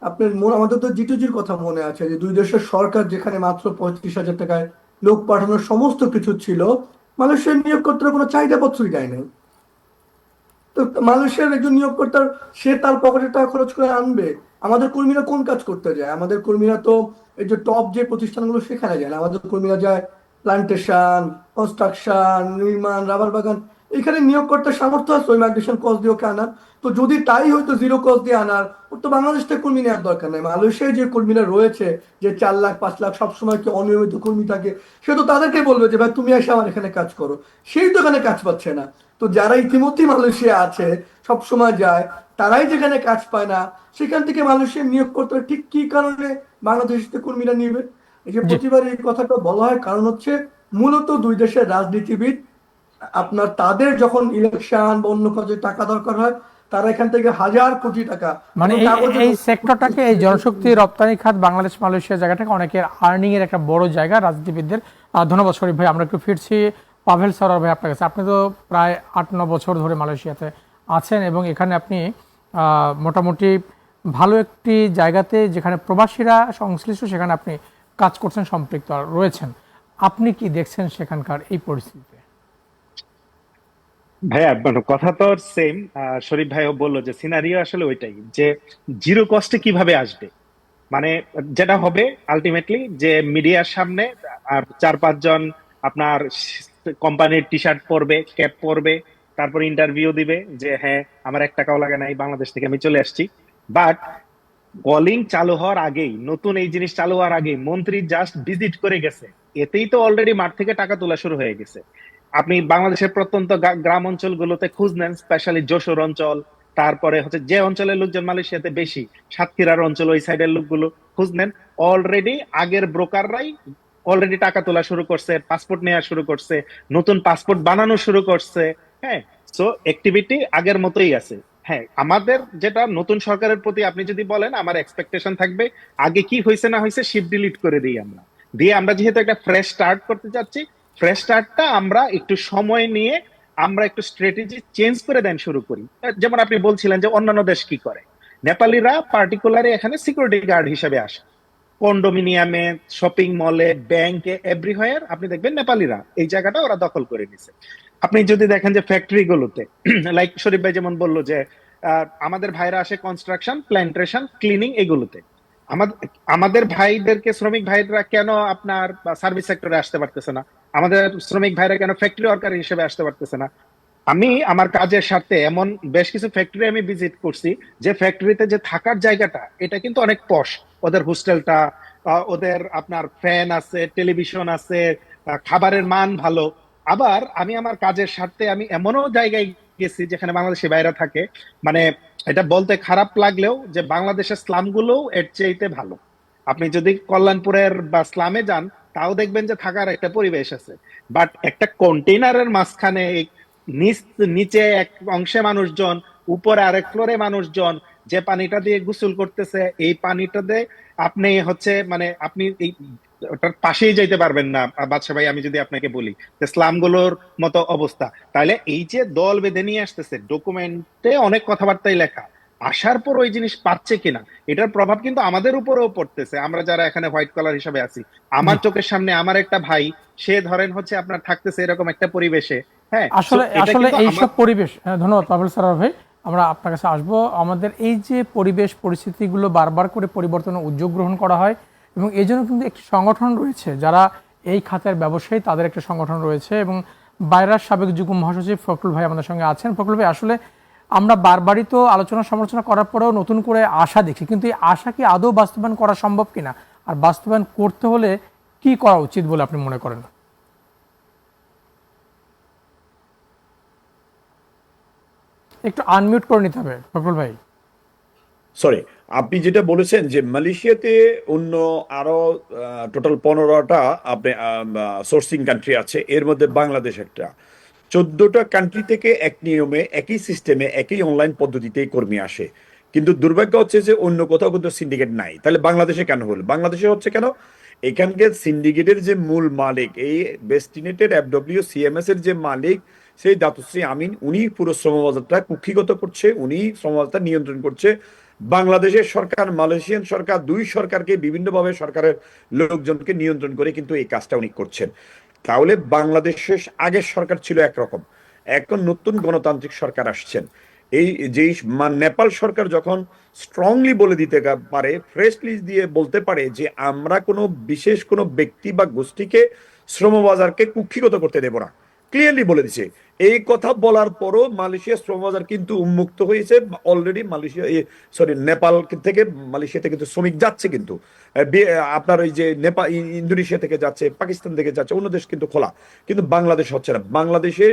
আপনার আমাদের তো জিটুজির কথা মনে আছে যে 2 দেশের সরকার যেখানে মাত্র 35,000 টাকায় লোক পাঠানোর সমস্ত কিছু ছিল, মালয়েশিয়ার নিয়োগকর্তার কোনো চাহিদা পত্রই দেয় নাই। তো মালয়েশিয়ার একজন নিয়োগকর্তার সে তার পকেটে টাকা খরচ করে আনবে। আমাদের কর্মীরা কোন কাজ করতে যায়? আমাদের কর্মীরা তো এই যে টপ যে প্রতিষ্ঠানগুলো সেখানে যায় না। আমাদের কর্মীরা যায় প্লান্টেশন, কনস্ট্রাকশন, নির্মাণ, রাবার বাগান। এখানে নিয়োগকর্তার সামর্থ্য আছে ওই মাইগ্রেশন কস্ট দিয়ে ওকে আনার? তো যদি তাই হয়তো 0 কস্ট দিয়ে আনার, ওর তো বাংলাদেশ থেকে কর্মী নেওয়ার দরকার নাই। মালয়েশিয়ায় যে কর্মীরা রয়েছে, যে 4 লাখ 5 লাখ সবসময় কি অনিয়মিত কর্মী থাকে, সে তো তাদেরকে বলবে যে ভাই তুমি এসে আমার এখানে কাজ করো। সেই তো এখানে কাজ পাচ্ছে না। তো যারা ইতিমধ্যে মালয়েশিয়া আছে, সবসময় যায়, তারাই যেখানে কাজ পায় না, সেখান থেকে মালয়েশিয়ার নিয়োগকর্তারা ঠিক কি কারণে বাংলাদেশ থেকে কর্মীরা নিবে? এই যে প্রতিবার এই কথাটা বলা হয়, কারণ হচ্ছে মূলত 2 দেশের রাজনীতিবিদ আপনার তাদের যখন ইলেকশন বা অন্য কাজে টাকা দরকার হয়, তারা এখান থেকে হাজার কোটি টাকা,
মানে এই সেক্টরটাকে, এই জনশক্তি রপ্তানি খাত বাংলাদেশ মালয়েশিয়া জায়গাটাকে অনেকের আর্নিং এর একটা বড় জায়গা রাজনীতিবিদদের। ধন্যবাদ শরীফ ভাই। আমরা একটু ফিরছি পাভেল সরোয়ার ভাই আপনার কাছে। আপনি তো প্রায় 8-9 বছর ধরে মালয়েশিয়াতে আছেন এবং এখানে আপনি মোটামুটি ভালো একটি জায়গাতে যেখানে প্রবাসীরা সংশ্লিষ্ট সেখানে আপনি কাজ করছেন, সম্পৃক্ত রয়েছেন। আপনি কি দেখছেন সেখানকার এই পরিস্থিতিতে?
ভাইয়া কথা তো সেম। শরীফ ভাইও বললো যে সিনারিও আসলে ওইটাই, যে জিরো কস্টে কিভাবে আসবে। মানে যেটা হবে আলটিমেটলি যে মিডিয়ার সামনে আর 4-5 জন আপনার কোম্পানির টি শার্ট পরবে, ক্যাপ পরবে, তারপর ইন্টারভিউ দিবে যে হ্যাঁ আমার 1 টাকাও লাগে নাই, বাংলাদেশ থেকে আমি চলে আসছি। বাট কলিং চালু হওয়ার আগেই, নতুন এই জিনিস চালু হওয়ার আগেই মন্ত্রী জাস্ট ভিজিট করে গেছে, এতেই তো অলরেডি মাঠ থেকে টাকা তোলা শুরু হয়ে গেছে। আপনি বাংলাদেশের প্রত্যন্ত গ্রাম অঞ্চলগুলোতে খোঁজ নেন, স্পেশালি যশোর অঞ্চল, তারপরে হচ্ছে যে অঞ্চলের লোকজন মালয়েশিয়াতে বেশি, সাতক্ষীরার অঞ্চল, ওই সাইডের লোকগুলো খোঁজ নেন, অলরেডি আগের ব্রোকাররাই অলরেডি টাকা তোলা শুরু করছে, পাসপোর্ট নেওয়া শুরু করছে, নতুন পাসপোর্ট বানানো শুরু করছে। হ্যাঁ, সো অ্যাক্টিভিটি আগের মতোই আছে। হ্যাঁ, আমাদের যেটা নতুন সরকারের প্রতি আপনি যদি বলেন, আমার এক্সপেকটেশন থাকবে আগে কি হয়েছে না হয়েছে শিপ ডিলিট করে দিই আমরা, দিয়ে আমরা যেহেতু একটা ফ্রেশ স্টার্ট করতে চাচ্ছি, ফ্রেশ স্টার্টটা আমরা একটু সময় নিয়ে আমরা একটু স্ট্র্যাটেজি চেঞ্জ করে দেন শুরু করি। যেমন আপনি বলছিলেন যে অন্যান্য দেশ কি করে, নেপালিরা পার্টিকুলারলি এখানে সিকিউরিটি গার্ড হিসেবে আসে, কন্ডোমিনিয়ামে, শপিং মলে, ব্যাংকে, এভরিহোয়ার আপনি দেখবেন নেপালিরা এই জায়গাটা ওরা দখল করে নিছে। আপনি যদি দেখেন যে ফ্যাক্টরি গুলোতে, লাইক শরীফ ভাই যেমন বললো যে আমাদের ভাইরা আসে কনস্ট্রাকশন, প্ল্যান্টেশন, ক্লিনিং এগুলোতে, আমাদের ভাইদেরকে, শ্রমিক ভাইরা কেন আপনার সার্ভিস সেক্টরে আসতে পারতেছে না, আমাদের শ্রমিক ভাইরা কেন ফ্যাক্টরি ওয়ার্কার হিসেবে আসতে পারতেছে না। আমি আমার কাজের স্বার্থে এমন বেশ কিছু ফ্যাক্টরি আমি ভিজিট করছি, যে ফ্যাক্টরিতে যে থাকার জায়গাটা এটা কিন্তু অনেক পশ, ওদের হোস্টেলটা, ওদের আপনার ফ্যান আছে, টেলিভিশন আছে, খাবারের মান ভালো। আবার আমি আমার কাজের স্বার্থে আমি এমনও জায়গায় গেছি যেখানে বাংলাদেশি ভাইরা থাকে, মানে এটা বলতে খারাপ লাগলেও যে বাংলাদেশের স্লামগুলোও এর চাইতে ভালো। আপনি যদি কল্যাণপুরের বা স্লামে যান, তাও দেখবেন যে থাকার একটা পরিবেশ আছে। বাট একটা কন্টেইনারের মাঝখানে নিচে এক অংশে মানুষজন, উপরে আরেক ফ্লোরে মানুষজন, যে পানিটা দিয়ে গোসল করতেছে, এই পানিটা দিয়ে আপনি হচ্ছে মানে আপনি এই ওটার পাশেই যাইতে পারবেন না বাদশা ভাই। আমি যদি আপনাকে বলি যে স্লামগুলোর মতো অবস্থা, তাহলে এই যে দল বেঁধে নিয়ে আসতেছে, ডকুমেন্টে অনেক কথাবার্তাই লেখা, আসার পর ওই জিনিস পাচ্ছে কিনা, এটার প্রভাব কিন্তু আমাদের উপরেও পড়তেছে, আমরা যারা এখানে হোয়াইট কলার হিসেবে আছি। আমার চোখের সামনে আমার একটা ভাই, সে ধরেন হচ্ছে আপনার থাকতেছে এরকম একটা পরিবেশে। হ্যাঁ,
আসলে এইসব পরিবেশ, ধন্যবাদ পাভেল সরোয়ার ভাই, আমরা আপনার কাছে আসবো। আমাদের এই যে পরিবেশ পরিস্থিতিগুলো বারবার করে পরিবর্তনের উদ্যোগ গ্রহণ করা হয়, এবং এই জন্য কিন্তু একটি সংগঠন রয়েছে যারা এই খাতের ব্যবসায়ী, তাদের একটা সংগঠন রয়েছে, এবং বাইরার সাবেক যুগ্ম মহাসচিব ফখরুল ভাই আমাদের সঙ্গে আছেন। ফখরুল ভাই, আসলে আমরা বারবারই তো আলোচনা সমালোচনা করার পরেও নতুন করে আশা দেখি, কিন্তু এই আশা কি আদৌ বাস্তবায়ন করা সম্ভব কিনা, আর বাস্তবায়ন করতে হলে কি করা উচিত বলে আপনি মনে করেন? একটু আনমিউট করে নিতে হবে ফখরুল ভাই।
সরি, আপনি যেটা বলেছেন যে মালয়েশিয়াতে অন্য আরো টোটাল 15টা আপনি সোর্সিং কান্ট্রি আছে, এর মধ্যে বাংলাদেশ একটা। 14টা কান্ট্রি থেকে এক নিয়মে, একই সিস্টেমে, একই অনলাইন পদ্ধতিতেই কর্মী আসে, কিন্তু দুর্ভাগ্য হচ্ছে যে অন্য কোথাও কিন্তু সিন্ডিকেট নাই। তাহলে বাংলাদেশে কেন হলো? বাংলাদেশে হচ্ছে কেন? এখানকার সিন্ডিকেটের যে মূল মালিক, এই ডেস্টিনেটেড FWCMS এর যে মালিক, সেই দাতুশ্রী আমিন, উনি পুরো শ্রমবাজারটা কুক্ষিগত করছে, উনি শ্রমবাজারটা নিয়ন্ত্রণ করছে। বাংলাদেশের সরকার, মালয়েশিয়ান সরকার, দুই সরকারকে বিভিন্নভাবে সরকারের লোকজনকে নিয়ন্ত্রণ করে কিন্তু এই কাজটা উনি করছেন। তাহলে বাংলাদেশের আগের সরকার ছিল একরকম, এখন নতুন গণতান্ত্রিক সরকার আসছেন। এই যেই নেপাল সরকার যখন স্ট্রংলি বলে দিতে পারে, ফ্রেশলি দিয়ে বলতে পারে যে আমরা কোনো বিশেষ কোনো ব্যক্তি বা গোষ্ঠীকে শ্রমবাজারকে কুক্ষিগত করতে দেব না, ক্লিয়ারলি বলে দিছে। এই কথা বলার পরও মালয়েশিয়া শ্রমবাজার কিন্তু উন্মুক্ত হয়েছে। অলরেডি নেপাল থেকে মালয়েশিয়াতে কিন্তু শ্রমিক যাচ্ছে, কিন্তু আপনার ওই যে ইন্দোনেশিয়া থেকে যাচ্ছে, পাকিস্তান থেকে যাচ্ছে, অন্য দেশ কিন্তু খোলা, কিন্তু বাংলাদেশ হচ্ছে না। বাংলাদেশে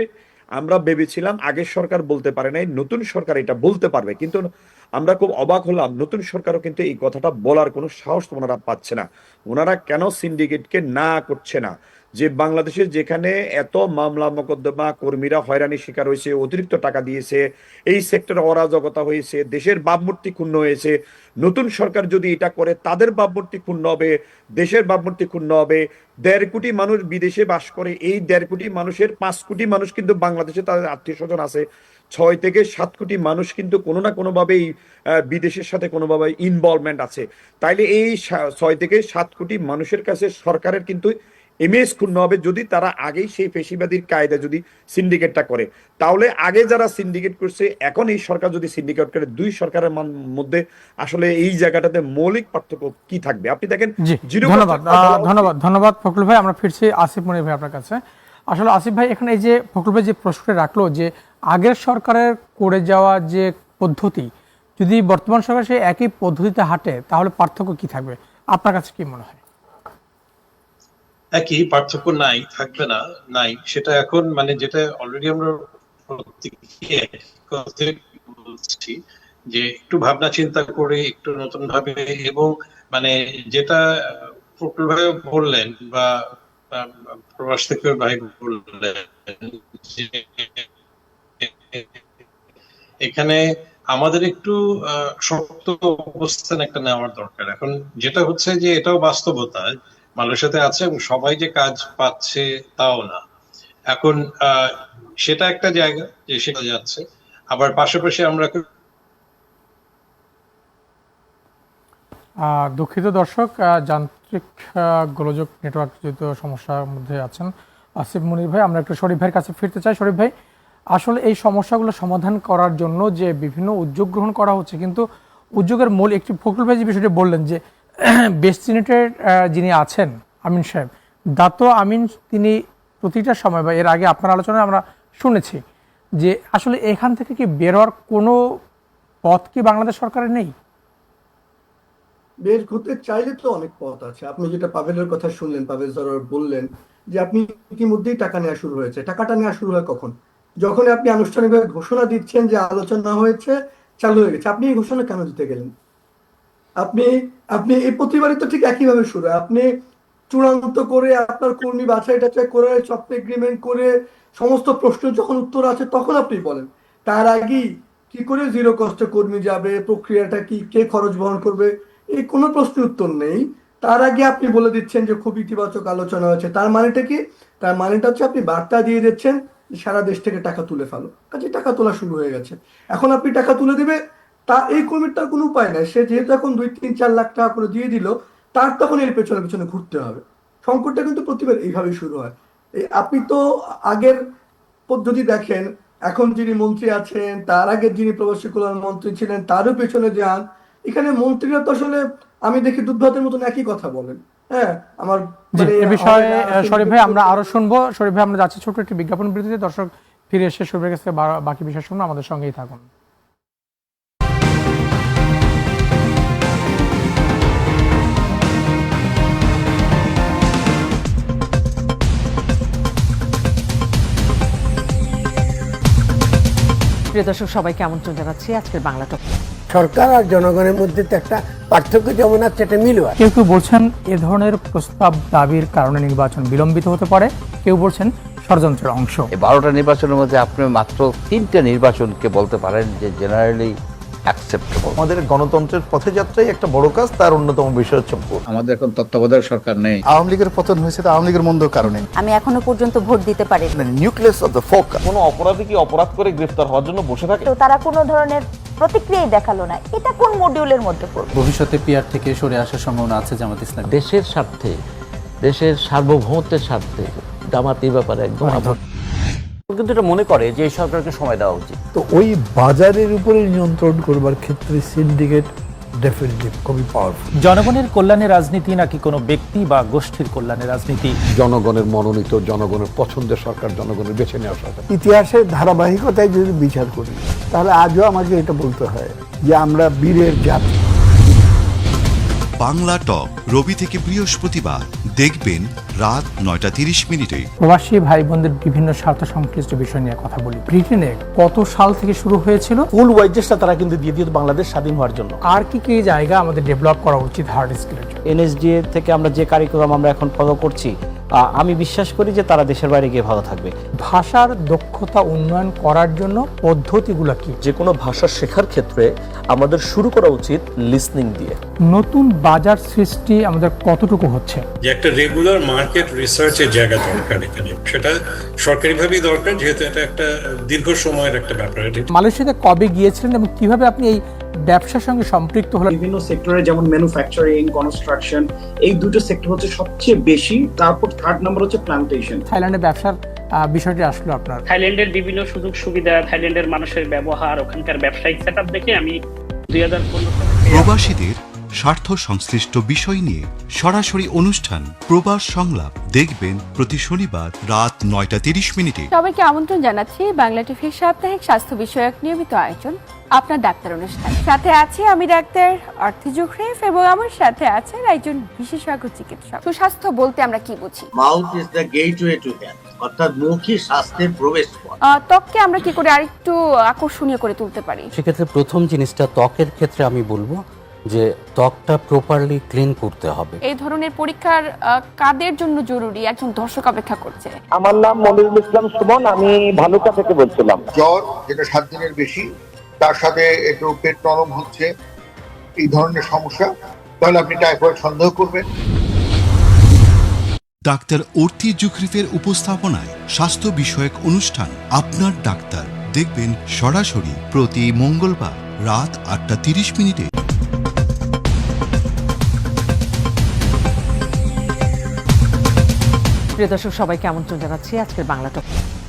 আমরা ভেবেছিলাম আগের সরকার বলতে পারে নাই, নতুন সরকার এটা বলতে পারবে, কিন্তু আমরা খুব অবাক হলাম, নতুন সরকারও কিন্তু এই কথাটা বলার কোনো সাহস ওনারা পাচ্ছে না। ওনারা কেন সিন্ডিকেটকে না করছে না? যে বাংলাদেশের যেখানে এত মামলা মোকদ্দমা, কর্মীরা হয়রানির শিকার হয়েছে, অতিরিক্ত টাকা দিয়েছে, এই সেক্টরে অরাজকতা হয়েছে, দেশের ভাবমূর্তি ক্ষুণ্ণ হয়েছে, নতুন সরকার যদি এটা করে তাদের ভাবমূর্তি ক্ষুণ্ণ হবে, দেশের ভাবমূর্তি ক্ষুণ্ণ হবে। 1.5 কোটি মানুষ বিদেশে বাস করে, এই 1.5 কোটি মানুষের 5 কোটি মানুষ কিন্তু বাংলাদেশে তাদের আত্মীয় স্বজন আছে, 6 থেকে 7 কোটি মানুষ কিন্তু কোনো না কোনোভাবেই বিদেশের সাথে কোনোভাবে ইনভলভমেন্ট আছে। তাইলে এই 6 থেকে 7 কোটি মানুষের কাছে সরকারের কিন্তু ইমেজ ক্ষুণ্ণ হবে যদি তারা আগেই সেই পেশিবাদীর কায়দা যদি সিন্ডিকেটটা করে। তাহলে আগে যারা সিন্ডিকেট করছে, এখন এই সরকার যদি সিন্ডিকেট করে, দুই সরকারের মধ্যে আসলে এই জায়গাটাতে মৌলিক পার্থক্য কি থাকবে? আপনি দেখেন।
ধন্যবাদ ফখরুল ভাই। আমরা ফিরছি আসিফ মনির ভাই আপনার কাছে। আসলে আসিফ ভাই, এখানে এই যে ফখরুল ভাই যে প্রশ্নটা রাখলো যে আগের সরকারের করে যাওয়া যে পদ্ধতি, যদি বর্তমান সরকার সেই একই পদ্ধতিতে হাঁটে তাহলে পার্থক্য কি থাকবে? আপনার কাছে কি মনে হয়?
একই পার্থক্য নাই, থাকবে না, নাই সেটা এখন মানে যেটা অলরেডি আমরা বলছি যে একটু ভাবনা চিন্তা করে একটু নতুন ভাবে, এবং মানে যেটা ফখরুল ভাই বললেন বা প্রবাস থেকে ভাই বললেন, এখানে আমাদের একটু শক্ত অবস্থান একটা নেওয়ার দরকার। এখন যেটা হচ্ছে যে এটাও বাস্তবতা, মালয়েশিয়াতে আছে এবং সবাই যে কাজ পাচ্ছে তাও না। এখন সেটা একটা জায়গা যে সেটা যাচ্ছে, আবার পাশাপাশি আমরা
দুঃখিত দর্শক, যান্ত্রিক গোলযোগ নেটওয়ার্ক জনিত সমস্যার মধ্যে আছেন আসিফ মনির ভাই। আমরা একটু শরীফ ভাইয়ের কাছে ফিরতে চাই। শরীফ ভাই, আসলে এই সমস্যাগুলো সমাধান করার জন্য যে বিভিন্ন উদ্যোগ গ্রহণ করা হচ্ছে, কিন্তু উদ্যোগের মূল একটি ফখরুল ভাই যে বিষয়টি বললেন যে বেস্ট সিনেটের যিনি আছেন আমিন সাহেব, দাতো আমিন, তিনি প্রতিটা সময় বা এর আগে আপনার আলোচনায় আমরা শুনেছি যে আসলে এখান থেকে কি বের হওয়ার কোনো পথ কি বাংলাদেশ সরকারের নেই?
বের করতে চাইলে তো অনেক পথ আছে। আপনি যেটা পাভেলের কথা শুনলেন, পাভেল সরোয়ার বললেন যে আপনি ইতিমধ্যেই টাকা নেওয়া শুরু হয়েছে। টাকাটা নেওয়া শুরু হয় কখন? যখন আপনি আনুষ্ঠানিকভাবে ঘোষণা দিচ্ছেন যে আলোচনা হয়েছে, চালু হয়ে গেছে। আপনি এই ঘোষণা কেন দিতে গেলেন? আপনি এই প্রতিবারই তো ঠিক একইভাবে শুরু হয়। আপনি চূড়ান্ত করে আপনার কর্মী বাছাই টাছাই করে চপ্ট এগ্রিমেন্ট করে সমস্ত প্রশ্ন যখন উত্তর আছে তখন আপনি বলেন। তার আগেই কি করে জিরো কস্টে কর্মী যাবে, প্রক্রিয়াটা কি, কে খরচ বহন করবে, এই কোনো প্রশ্নের উত্তর নেই। তার আগে আপনি বলে দিচ্ছেন যে খুব ইতিবাচক আলোচনা হয়েছে। তার মানেটা কি? তার মানেটা হচ্ছে আপনি বার্তা দিয়ে দিচ্ছেন সারা দেশ থেকে টাকা তুলে ফেলো। কাজে টাকা তোলা শুরু হয়ে গেছে। এখন আপনি টাকা তুলে দিবে, তা এই কর্মীর তার কোনো উপায় নাই। সে যেহেতু এখন 2-3-4 লাখ টাকা করে দিয়ে দিল, তার তখন এর পেছনে পেছনে ঘুরতে হবে। সংকটটা কিন্তু প্রতিবার এইভাবেই শুরু হয়। আপনি তো আগের পদ্ধতি দেখেন, এখন যিনি মন্ত্রী আছেন, তার আগে যিনি প্রবাসী কল্যাণ মন্ত্রী ছিলেন, তারও পেছনে যান। এখানে মন্ত্রীরা তো আসলে আমি দেখি দুর্ভাতের মতন একই কথা বলেন। হ্যাঁ, আমার
এই বিষয়ে শরীফ ভাই আমরা আরো শুনবো। শরীফ ভাই, আমরা যাচ্ছি ছোট একটি বিজ্ঞাপন বিরতিতে। দর্শক ফিরে এসে শরীফের কাছে বাকি বিষয় শুনুন, আমাদের সঙ্গেই থাকুন।
প্রিয় দর্শক, সবাইকে আমন্ত্রণ জানাচ্ছি আজকের বাংলা টক।
সরকার আর জনগণের মধ্যে তো একটা পার্থক্য যেমন আছে, একটা মিলও আছে।
কেউ কেউ বলছেন এ ধরনের প্রস্তাব দাবির কারণে নির্বাচন বিলম্বিত হতে পারে, কেউ বলছেন ষড়যন্ত্রের অংশ।
12টা নির্বাচনের মধ্যে আপনি মাত্র 3টে নির্বাচনকে বলতে পারেন যে জেনারেলি অ্যাকসেপ্টেবল।
আমাদের গণতন্ত্রের পথযাত্রায় একটা বড় কাজ, তার অন্যতম বিষয় হচ্ছে ভোট।
আমাদের এখন তত্ত্বাবধায়ক সরকার নেই।
আওয়ামী লীগের পতন হয়েছে তো আওয়ামী লীগের মন্দ কারণে।
আমি এখনো পর্যন্ত ভোট দিতে পারি।
Nucleus of the focus.
কোনো অপরাধী কি অপরাধ করে গ্রেফতার হওয়ার জন্য বসে থাকে?
তো তারা কোনো ধরনের প্রতিক্রিয়াই দেখালো না। এটা কোন মডিউলের মধ্যে পড়বে?
ভবিষ্যতে পিআর থেকে সরে আসার সম্ভাবনা আছে জামাত ইসলাম।
দেশের স্বার্থে, দেশের সার্বভৌমত্বের স্বার্থে জামাত এই ব্যাপারে একদম
কিন্তু এটা মনে করে যে এই সরকারকে সময় দেওয়া উচিত।
তো ওই বাজারের উপরে নিয়ন্ত্রণ করবার ক্ষেত্রে সিন্ডিকেট ডেফিনেটলি খুবই পাওয়ারফুল।
জনগণের কল্যাণে রাজনীতি নাকি কোনো ব্যক্তি বা গোষ্ঠীর কল্যাণে রাজনীতি?
জনগণের মনোনীত, জনগণের পছন্দের সরকার, জনগণের বেছে নেওয়া সরকার।
ইতিহাসের ধারাবাহিকতায় যদি বিচার করি তাহলে আজও আমাকে এটা বলতে হয় যে আমরা বীরের জাতি।
বাংলা টক রবি থেকে বৃহস্পতিবার দেখবেন রাত 9:30
প্রবাসী ভাই বোনদের বিভিন্ন স্বার্থ সংশ্লিষ্ট বিষয় নিয়ে কথা বলি। ব্রিটেনে কত সাল থেকে শুরু হয়েছিল?
ফুল ওয়াইজেসটা তারা কিন্তু দিয়ে দিত বাংলাদেশ স্বাধীন হওয়ার জন্য।
আর কি কি জায়গা আমাদের ডেভেলপ করা উচিত হার্ড স্কিলের জন্য?
এনএসডিএ থেকে আমরা যে কারিকুলাম আমরা এখন ফলো করছি, আমি বিশ্বাস করি যে তারা দেশের বাইরে গিয়ে ভালো থাকবে।
ভাষার দক্ষতা উন্নয়ন করার জন্য পদ্ধতিগুলো কি?
যে কোনো ভাষা শেখার ক্ষেত্রে আমাদের শুরু করা উচিত লিসনিং দিয়ে।
নতুন বাজার সৃষ্টি আমাদের কতটুকু হচ্ছে?
যে একটা রেগুলার মার্কেট রিসার্চের জায়গা দরকার এখানে, সেটা সরকারিভাবেই দরকার, যেহেতু এটা একটা দীর্ঘ সময়ের একটা ব্যাপার।
মালয়েশিয়াতে কবে গিয়েছিলেন এবং কিভাবে আপনি এই ব্যবসার সঙ্গে সম্পৃক্ত হলেন?
বিভিন্ন সেক্টরে যেমন ম্যানুফ্যাকচারিং, কনস্ট্রাকশন, এই দুটো সেক্টর হচ্ছে সবচেয়ে বেশি। তারপর থার্ড নাম্বার হচ্ছে প্ল্যান্টেশন।
থাইল্যান্ডে ব্যবসার বিষয়টি আসলো আপনার?
থাইল্যান্ডের বিভিন্ন সুযোগ সুবিধা, থাইল্যান্ডের মানুষের ব্যবহার, ওখানকার ব্যবসায়িক সেটআপ দেখে আমি 2015 সালে
প্রবাসীদের স্বার্থ সংশ্লিষ্ট বিষয় নিয়ে সরাসরি অনুষ্ঠান প্রবাস সংলাপ দেখবেন প্রতি শনিবার রাত 9:30
সবাইকে আমন্ত্রণ জানাচ্ছি বাংলা টিভির সাপ্তাহিক স্বাস্থ্য বিষয়ক নিয়মিত আয়োজন আপনার ডাক্তার অনুষ্ঠান। সাথে আছি আমি ডাক্তার অর্থি জুখরিফ এবং আমার সাথে আছেন একজন বিশেষজ্ঞ চিকিৎসক। সুস্বাস্থ্য বলতে আমরা কি বুঝি?
Mouth is the gateway to health, অর্থাৎ মুখই স্বাস্থ্যের প্রবেশপথ।
ত্বককে আমরা কি করে আরেকটু আকর্ষণীয় করে তুলতে পারি?
সেক্ষেত্রে প্রথম জিনিসটা ত্বকের ক্ষেত্রে আমি বলবো যে ত্বকটা প্রপারলি ক্লিন করতে হবে।
এই ধরনের পরীক্ষার কাদের জন্য জরুরি? একজন দর্শক অপেক্ষা করছে।
আমার নাম মনিরুল ইসলাম সুমন, আমি ভালুকা থেকে বলছিলাম।
জ্বর যেটা 7 দিনের বেশি, তার সাথে একটু পেট নরম হচ্ছে, এই ধরনের সমস্যা, তাহলে আপনি টাইফয়েড সন্দেহ করবেন।
ডাক্তার অর্থি জুখরিফের উপস্থাপনায় স্বাস্থ্য বিষয়ক অনুষ্ঠান আপনার ডাক্তার দেখবেন সরাসরি প্রতি মঙ্গলবার রাত 8:30।
প্রিয় দর্শক, সবাইকে আমন্ত্রণ জানাচ্ছি আজকের বাংলা টক।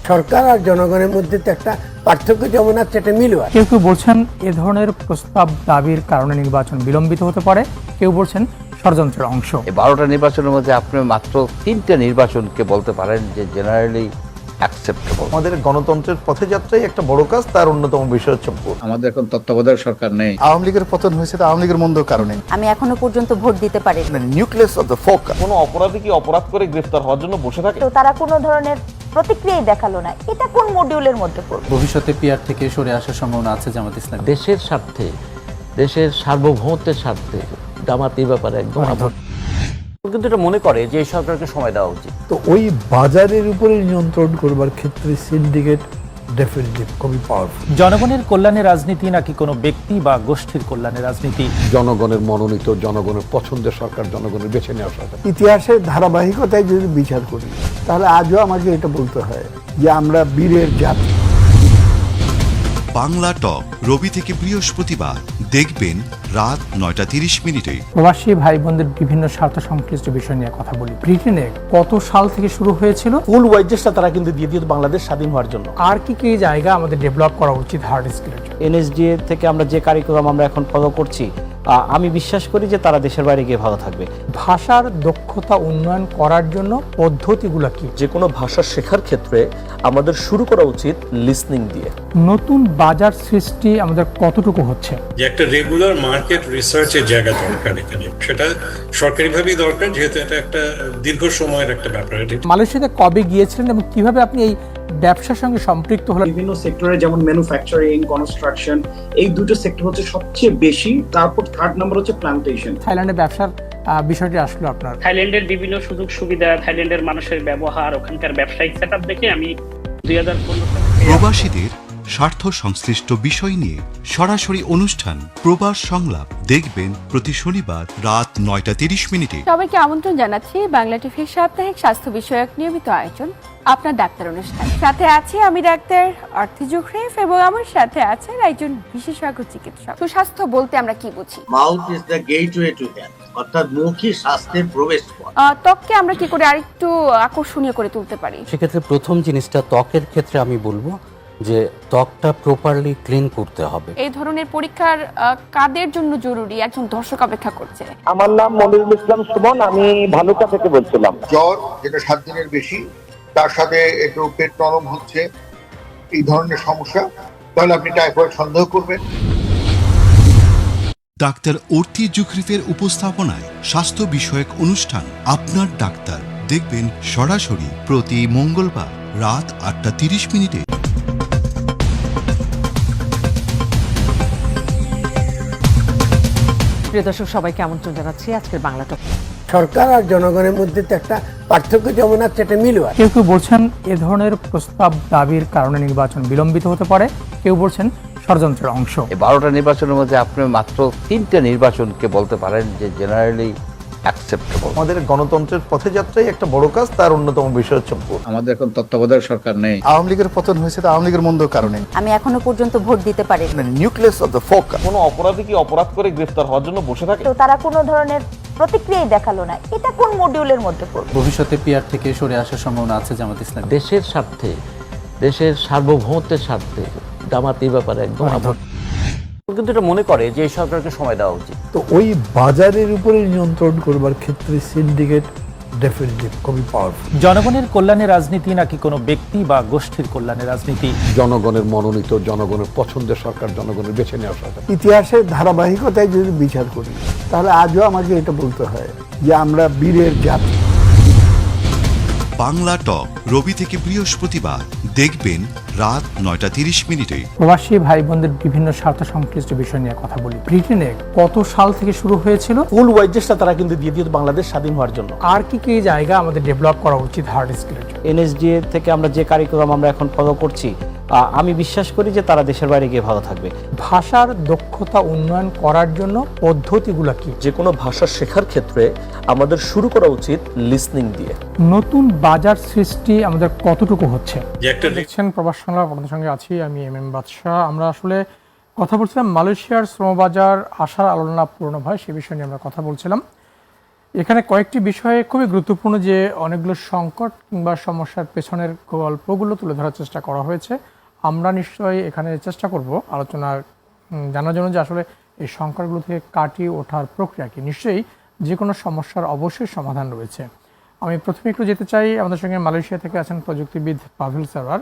সরকার আর জনগণের মধ্যে তো একটা পার্থক্য যেমন আছে, এটা মিলও আছে।
কেউ কেউ বলছেন এ ধরনের প্রস্তাব দাবির কারণে নির্বাচন বিলম্বিত হতে পারে, কেউ বলছেন ষড়যন্ত্রের অংশ।
এই 12টা নির্বাচনের মধ্যে আপনি মাত্র 3টে নির্বাচনকে বলতে পারেন যে জেনারেলি অ্যাকসেপ্টেবল।
আমাদের গণতন্ত্রের পথে যাত্রাই একটা বড় কাজ, তার অন্যতম বিষয় হচ্ছে ভোট।
আমাদের এখন তত্ত্বাবধায়ক সরকার নেই।
আওয়ামী লীগের পতন হয়েছে আওয়ামী লীগের মন্দ কারণে।
আমি এখনো পর্যন্ত ভোট দিতে পারি।
Nucleus of the focus.
কোনো অপরাধী কি অপরাধ করে গ্রেফতার হওয়ার জন্য বসে থাকে?
তো তারা কোনো ধরনের প্রতিক্রিয়াই দেখালো না, এটা কোন মডিউলের মধ্যে পড়বে?
ভবিষ্যতে পিআর থেকে সরে আসার সম্ভাবনা আছে জামাত ইসলাম।
দেশের স্বার্থে, দেশের সার্বভৌমত্বের স্বার্থে জামাত এই ব্যাপারে একদম
কিন্তু এটা মনে করে যে এই সরকারকে সময় দেওয়া উচিত।
তো ওই বাজারের উপরে নিয়ন্ত্রণ করবার ক্ষেত্রে সিন্ডিকেট ডেফিনেটলি খুবই পাওয়ারফুল।
জনগণের কল্যাণে রাজনীতি নাকি কোনো ব্যক্তি বা গোষ্ঠীর কল্যাণে রাজনীতি?
জনগণের মনোনীত, জনগণের পছন্দের সরকার, জনগণের বেছে নেওয়া সরকার।
ইতিহাসের ধারাবাহিকতায় যদি বিচার করি তাহলে আজও আমাকে এটা বলতে হয় যে আমরা বীরের জাতি।
বাংলা টক রবি থেকে বৃহস্পতিবার দেখবেন রাত 9:30।
প্রবাসী ভাই বোনদের বিভিন্ন স্বার্থ সংশ্লিষ্ট বিষয় নিয়ে কথা বলি। ব্রিটেনে কত সাল থেকে শুরু হয়েছিল?
ফুল ওয়াইজেসটা তারা কিন্তু দিয়ে দিয়ে বাংলাদেশ স্বাধীন হওয়ার জন্য।
আর কি কি জায়গা আমাদের ডেভেলপ করা উচিত হার্ড স্কিলের জন্য?
এনএসডিএ থেকে আমরা যে কারিকুলাম আমরা এখন ফলো করছি, আমি বিশ্বাস করি যে তারা দেশের বাইরে গিয়ে ভালো থাকবে।
ভাষার দক্ষতা উন্নয়ন করার জন্য পদ্ধতিগুলো কি?
যে কোনো ভাষা শেখার ক্ষেত্রে আমাদের শুরু করা উচিত লিসনিং দিয়ে।
নতুন বাজার সৃষ্টি আমাদের কতটুকু হচ্ছে?
যে একটা রেগুলার মার্কেট রিসার্চের জায়গা দরকার এখানে, সেটা সরকারিভাবেই দরকার, যেহেতু এটা একটা দীর্ঘ সময়ের একটা ব্যাপার।
মালয়েশিয়াতে কবে গিয়েছিলেন এবং কিভাবে আপনি এই ব্যবসার সঙ্গে সম্পৃক্ত হলেন?
বিভিন্ন সেক্টরে যেমন ম্যানুফ্যাকচারিং, কনস্ট্রাকশন, এই দুটো সেক্টর হচ্ছে সবচেয়ে বেশি। তারপর থার্ড নাম্বার হচ্ছে প্ল্যান্টেশন।
থাইল্যান্ডে ব্যবসার বিষয়টি আসলো আপনার?
থাইল্যান্ডের বিভিন্ন সুযোগ সুবিধা, থাইল্যান্ডের মানুষের ব্যবহার, ওখানকার ব্যবসায়িক সেটআপ দেখে আমি 2015 সালে
প্রবাসীদের স্বার্থ সংশ্লিষ্ট বিষয় নিয়ে সরাসরি অনুষ্ঠান প্রবাস সংলাপ দেখবেন প্রতি শনিবার রাত 9:30।
সবাইকে আমন্ত্রণ জানাচ্ছি বাংলা টিভির সাপ্তাহিক স্বাস্থ্য বিষয়ক নিয়মিত আয়োজন আপনার ডাক্তার অনুষ্ঠান। সাথে আছি আমি ডাক্তার অর্থি জুখরিফ এবং আমার সাথে আছেন একজন বিশেষজ্ঞ চিকিৎসক। সুস্বাস্থ্য বলতে আমরা কি বুঝি?
Mouth is the gateway to health, অর্থাৎ মুখই স্বাস্থ্যের প্রবেশপথ।
ত্বককে আমরা কি করে আরেকটু আকর্ষণীয় করে তুলতে পারি?
সেক্ষেত্রে প্রথম জিনিসটা ত্বকের ক্ষেত্রে আমি বলবো যে ত্বকটা প্রপারলি ক্লিন করতে হবে।
এই ধরনের পরীক্ষার কাদের জন্য জরুরি? একজন দর্শক অপেক্ষা করছে।
আমার নাম মনিরুল ইসলাম সুমন, আমি ভালুকা থেকে বলছিলাম।
জ্বর যেটা 7 দিনের বেশি, তার সাথে একটু পেট নরম হচ্ছে, এই ধরনের সমস্যা, তাহলে আপনি টাইফয়েড সন্দেহ করবেন।
ডাক্তার অর্থি জুখরিফের উপস্থাপনায় স্বাস্থ্য বিষয়ক অনুষ্ঠান আপনার ডাক্তার দেখবেন সরাসরি প্রতি মঙ্গলবার রাত 8:30।
প্রিয় দর্শক, সবাইকে আমন্ত্রণ জানাচ্ছি আজকের বাংলা টক।
সরকার আর জনগণের মধ্যে তো একটা পার্থক্য যেমন আছে, একটা মিলও আছে।
কেউ কেউ বলছেন এ ধরনের প্রস্তাব দাবির কারণে নির্বাচন বিলম্বিত হতে পারে, কেউ বলছেন ষড়যন্ত্রের অংশ।
12টা নির্বাচনের মধ্যে আপনি মাত্র 3টে নির্বাচনকে বলতে পারেন যে জেনারেলি অ্যাকসেপ্টেবল।
আমাদের গণতন্ত্রের পথযাত্রায় একটা বড় কাজ, তার অন্যতম বিষয় হচ্ছে ভোট।
আমাদের এখন তত্ত্বাবধায়ক সরকার নেই।
আওয়ামী লীগের পতন হয়েছে তো আওয়ামী লীগের মন্দ কারণে।
আমি এখনো পর্যন্ত ভোট দিতে পারি।
Nucleus of the focus.
কোনো অপরাধী কি অপরাধ করে গ্রেফতার হওয়ার জন্য বসে থাকে?
তো তারা কোনো ধরনের প্রতিক্রিয়াই দেখালো না, এটা কোন মডিউলের মধ্যে পড়বে?
ভবিষ্যতে পিআর থেকে সরে আসার সম্ভাবনা আছে জামাত ইসলাম।
দেশের স্বার্থে, দেশের সার্বভৌমত্বের স্বার্থে জামাত এই ব্যাপারে একদম
কিন্তু এটা মনে করে যে এই সরকারকে সময় দেওয়া উচিত।
তো ওই বাজারের উপরে নিয়ন্ত্রণ করবার ক্ষেত্রে সিন্ডিকেট ডেফিনেটলি খুবই পাওয়ারফুল।
জনগণের কল্যাণে রাজনীতি নাকি কোনো ব্যক্তি বা গোষ্ঠীর কল্যাণে রাজনীতি?
জনগণের মনোনীত, জনগণের পছন্দের সরকার, জনগণের বেছে নেওয়া সরকার।
ইতিহাসের ধারাবাহিকতায় যদি বিচার করি, তাহলে আজও আমাকে এটা বলতে হয় যে আমরা বীরের জাতি।
বাংলা টক রবি থেকে বৃহস্পতিবার দেখবেন রাত 9:30
প্রবাসী ভাই বোনদের বিভিন্ন স্বার্থ সংশ্লিষ্ট বিষয় নিয়ে কথা বলি। ব্রিটেনে কত সাল থেকে শুরু হয়েছিল?
ফুল ওয়াইজেসটা তারা কিন্তু দিয়ে দিত বাংলাদেশ স্বাধীন হওয়ার জন্য।
আর কি কি জায়গা আমাদের ডেভেলপ করা উচিত হার্ড স্কিলের জন্য?
এনএসডিএ থেকে আমরা যে কারিকুলাম আমরা এখন ফলো করছি, আমি বিশ্বাস করি যে তারা দেশের বাইরে গিয়ে ভালো থাকবে।
ভাষার দক্ষতা উন্নয়ন করার জন্য পদ্ধতিগুলো কি?
যে কোনো ভাষা শেখার ক্ষেত্রে আমাদের শুরু করা উচিত লিসনিং দিয়ে।
নতুন বাজার সৃষ্টি আমাদের কতটুকু হচ্ছে? দেখছেন প্রবাস সংলাপ, আপনাদের সঙ্গে আছি আমি এম বাদশাহ। আমরা আসলে কথা বলছিলাম মালয়েশিয়ার শ্রমবাজার আশার আলো না পূর্ণ হয় সে বিষয় নিয়ে আমরা কথা বলছিলাম। এখানে কয়েকটি বিষয়ে খুবই গুরুত্বপূর্ণ যে অনেকগুলো সংকট কিংবা সমস্যার পেছনের গল্পগুলো তুলে ধরার চেষ্টা করা হয়েছে। আমরা নিশ্চয়ই এখানে চেষ্টা করব আলোচনা জানার জন্য যে আসলে এই সংকটগুলো থেকে কাটিয়ে ওঠার প্রক্রিয়া কি। নিশ্চয়ই যে কোনো সমস্যার অবশ্যই সমাধান রয়েছে। আমি প্রথমে একটু যেতে চাই, আমাদের সঙ্গে মালয়েশিয়া থেকে আছেন প্রযুক্তিবিদ পাভেল সারোয়ার।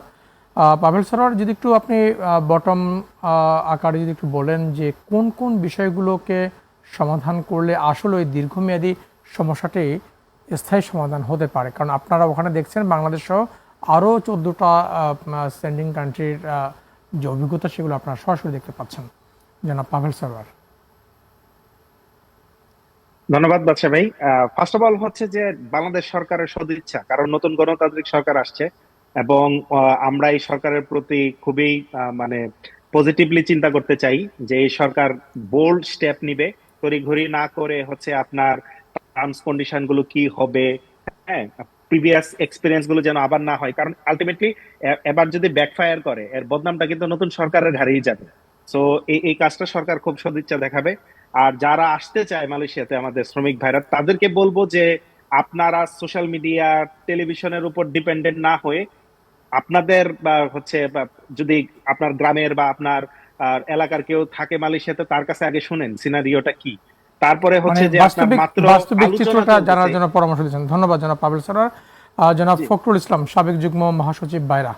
পাভেল সারোয়ার, যদি একটু আপনি বটম আকারে যদি একটু বলেন যে কোন কোন বিষয়গুলোকে সমাধান করলে আসলে ওই দীর্ঘমেয়াদী সমস্যাটি স্থায়ী সমাধান হতে পারে, কারণ আপনারা ওখানে দেখছেন বাংলাদেশ সহ আরও 14টা সেন্ডিং কান্ট্রির যে অভিজ্ঞতা সেগুলো আপনারা সরাসরি দেখতে পাচ্ছেন। জনাব পাভেল সারোয়ার।
ধন্যবাদ বাদশা ভাই। ফার্স্ট অফ অল হচ্ছে যে বাংলাদেশ সরকারের সদিচ্ছা, কারণ নতুন গণতান্ত্রিক সরকার আসছে এবং আমরা এই সরকারের প্রতি খুবই মানে পজিটিভলি চিন্তা করতে চাই যে এই সরকার বোল্ড স্টেপ নিবে, তড়িঘড়ি না করে হচ্ছে আপনার টার্মস কন্ডিশন গুলো কি হবে, হ্যাঁ, প্রিভিয়াস এক্সপিরিয়েন্স গুলো যেন আবার না হয়, কারণ আলটিমেটলি এবার যদি ব্যাকফায়ার করে এর বদনামটা কিন্তু নতুন সরকারের ঘাড়েই যাবে। সো এই কাজটা সরকার খুব সদিচ্ছা দেখাবে। আর যারা আসতে চায় মালয়েশিয়াতে আমাদের শ্রমিক ভাইরা, তাদেরকে বলবো যে আপনারা সোশ্যাল মিডিয়া টেলিভিশনের উপর ডিপেন্ডেন্ট না হয়ে আপনাদের হচ্ছে যদি আপনার গ্রামের বা আপনার এলাকার কেউ থাকে মালয়েশিয়াতে, তার কাছে আগে শুনেন সিনারিওটা কি, তারপরে হচ্ছে যে
বাস্তবিক চিত্রটা জানার জন্য পরামর্শ দিচ্ছেন। ধন্যবাদ জনাব পাভেল সারোয়ার। জনাব ফখরুল ইসলাম, সাবেক যুগ্ম মহাসচিব বাইরা,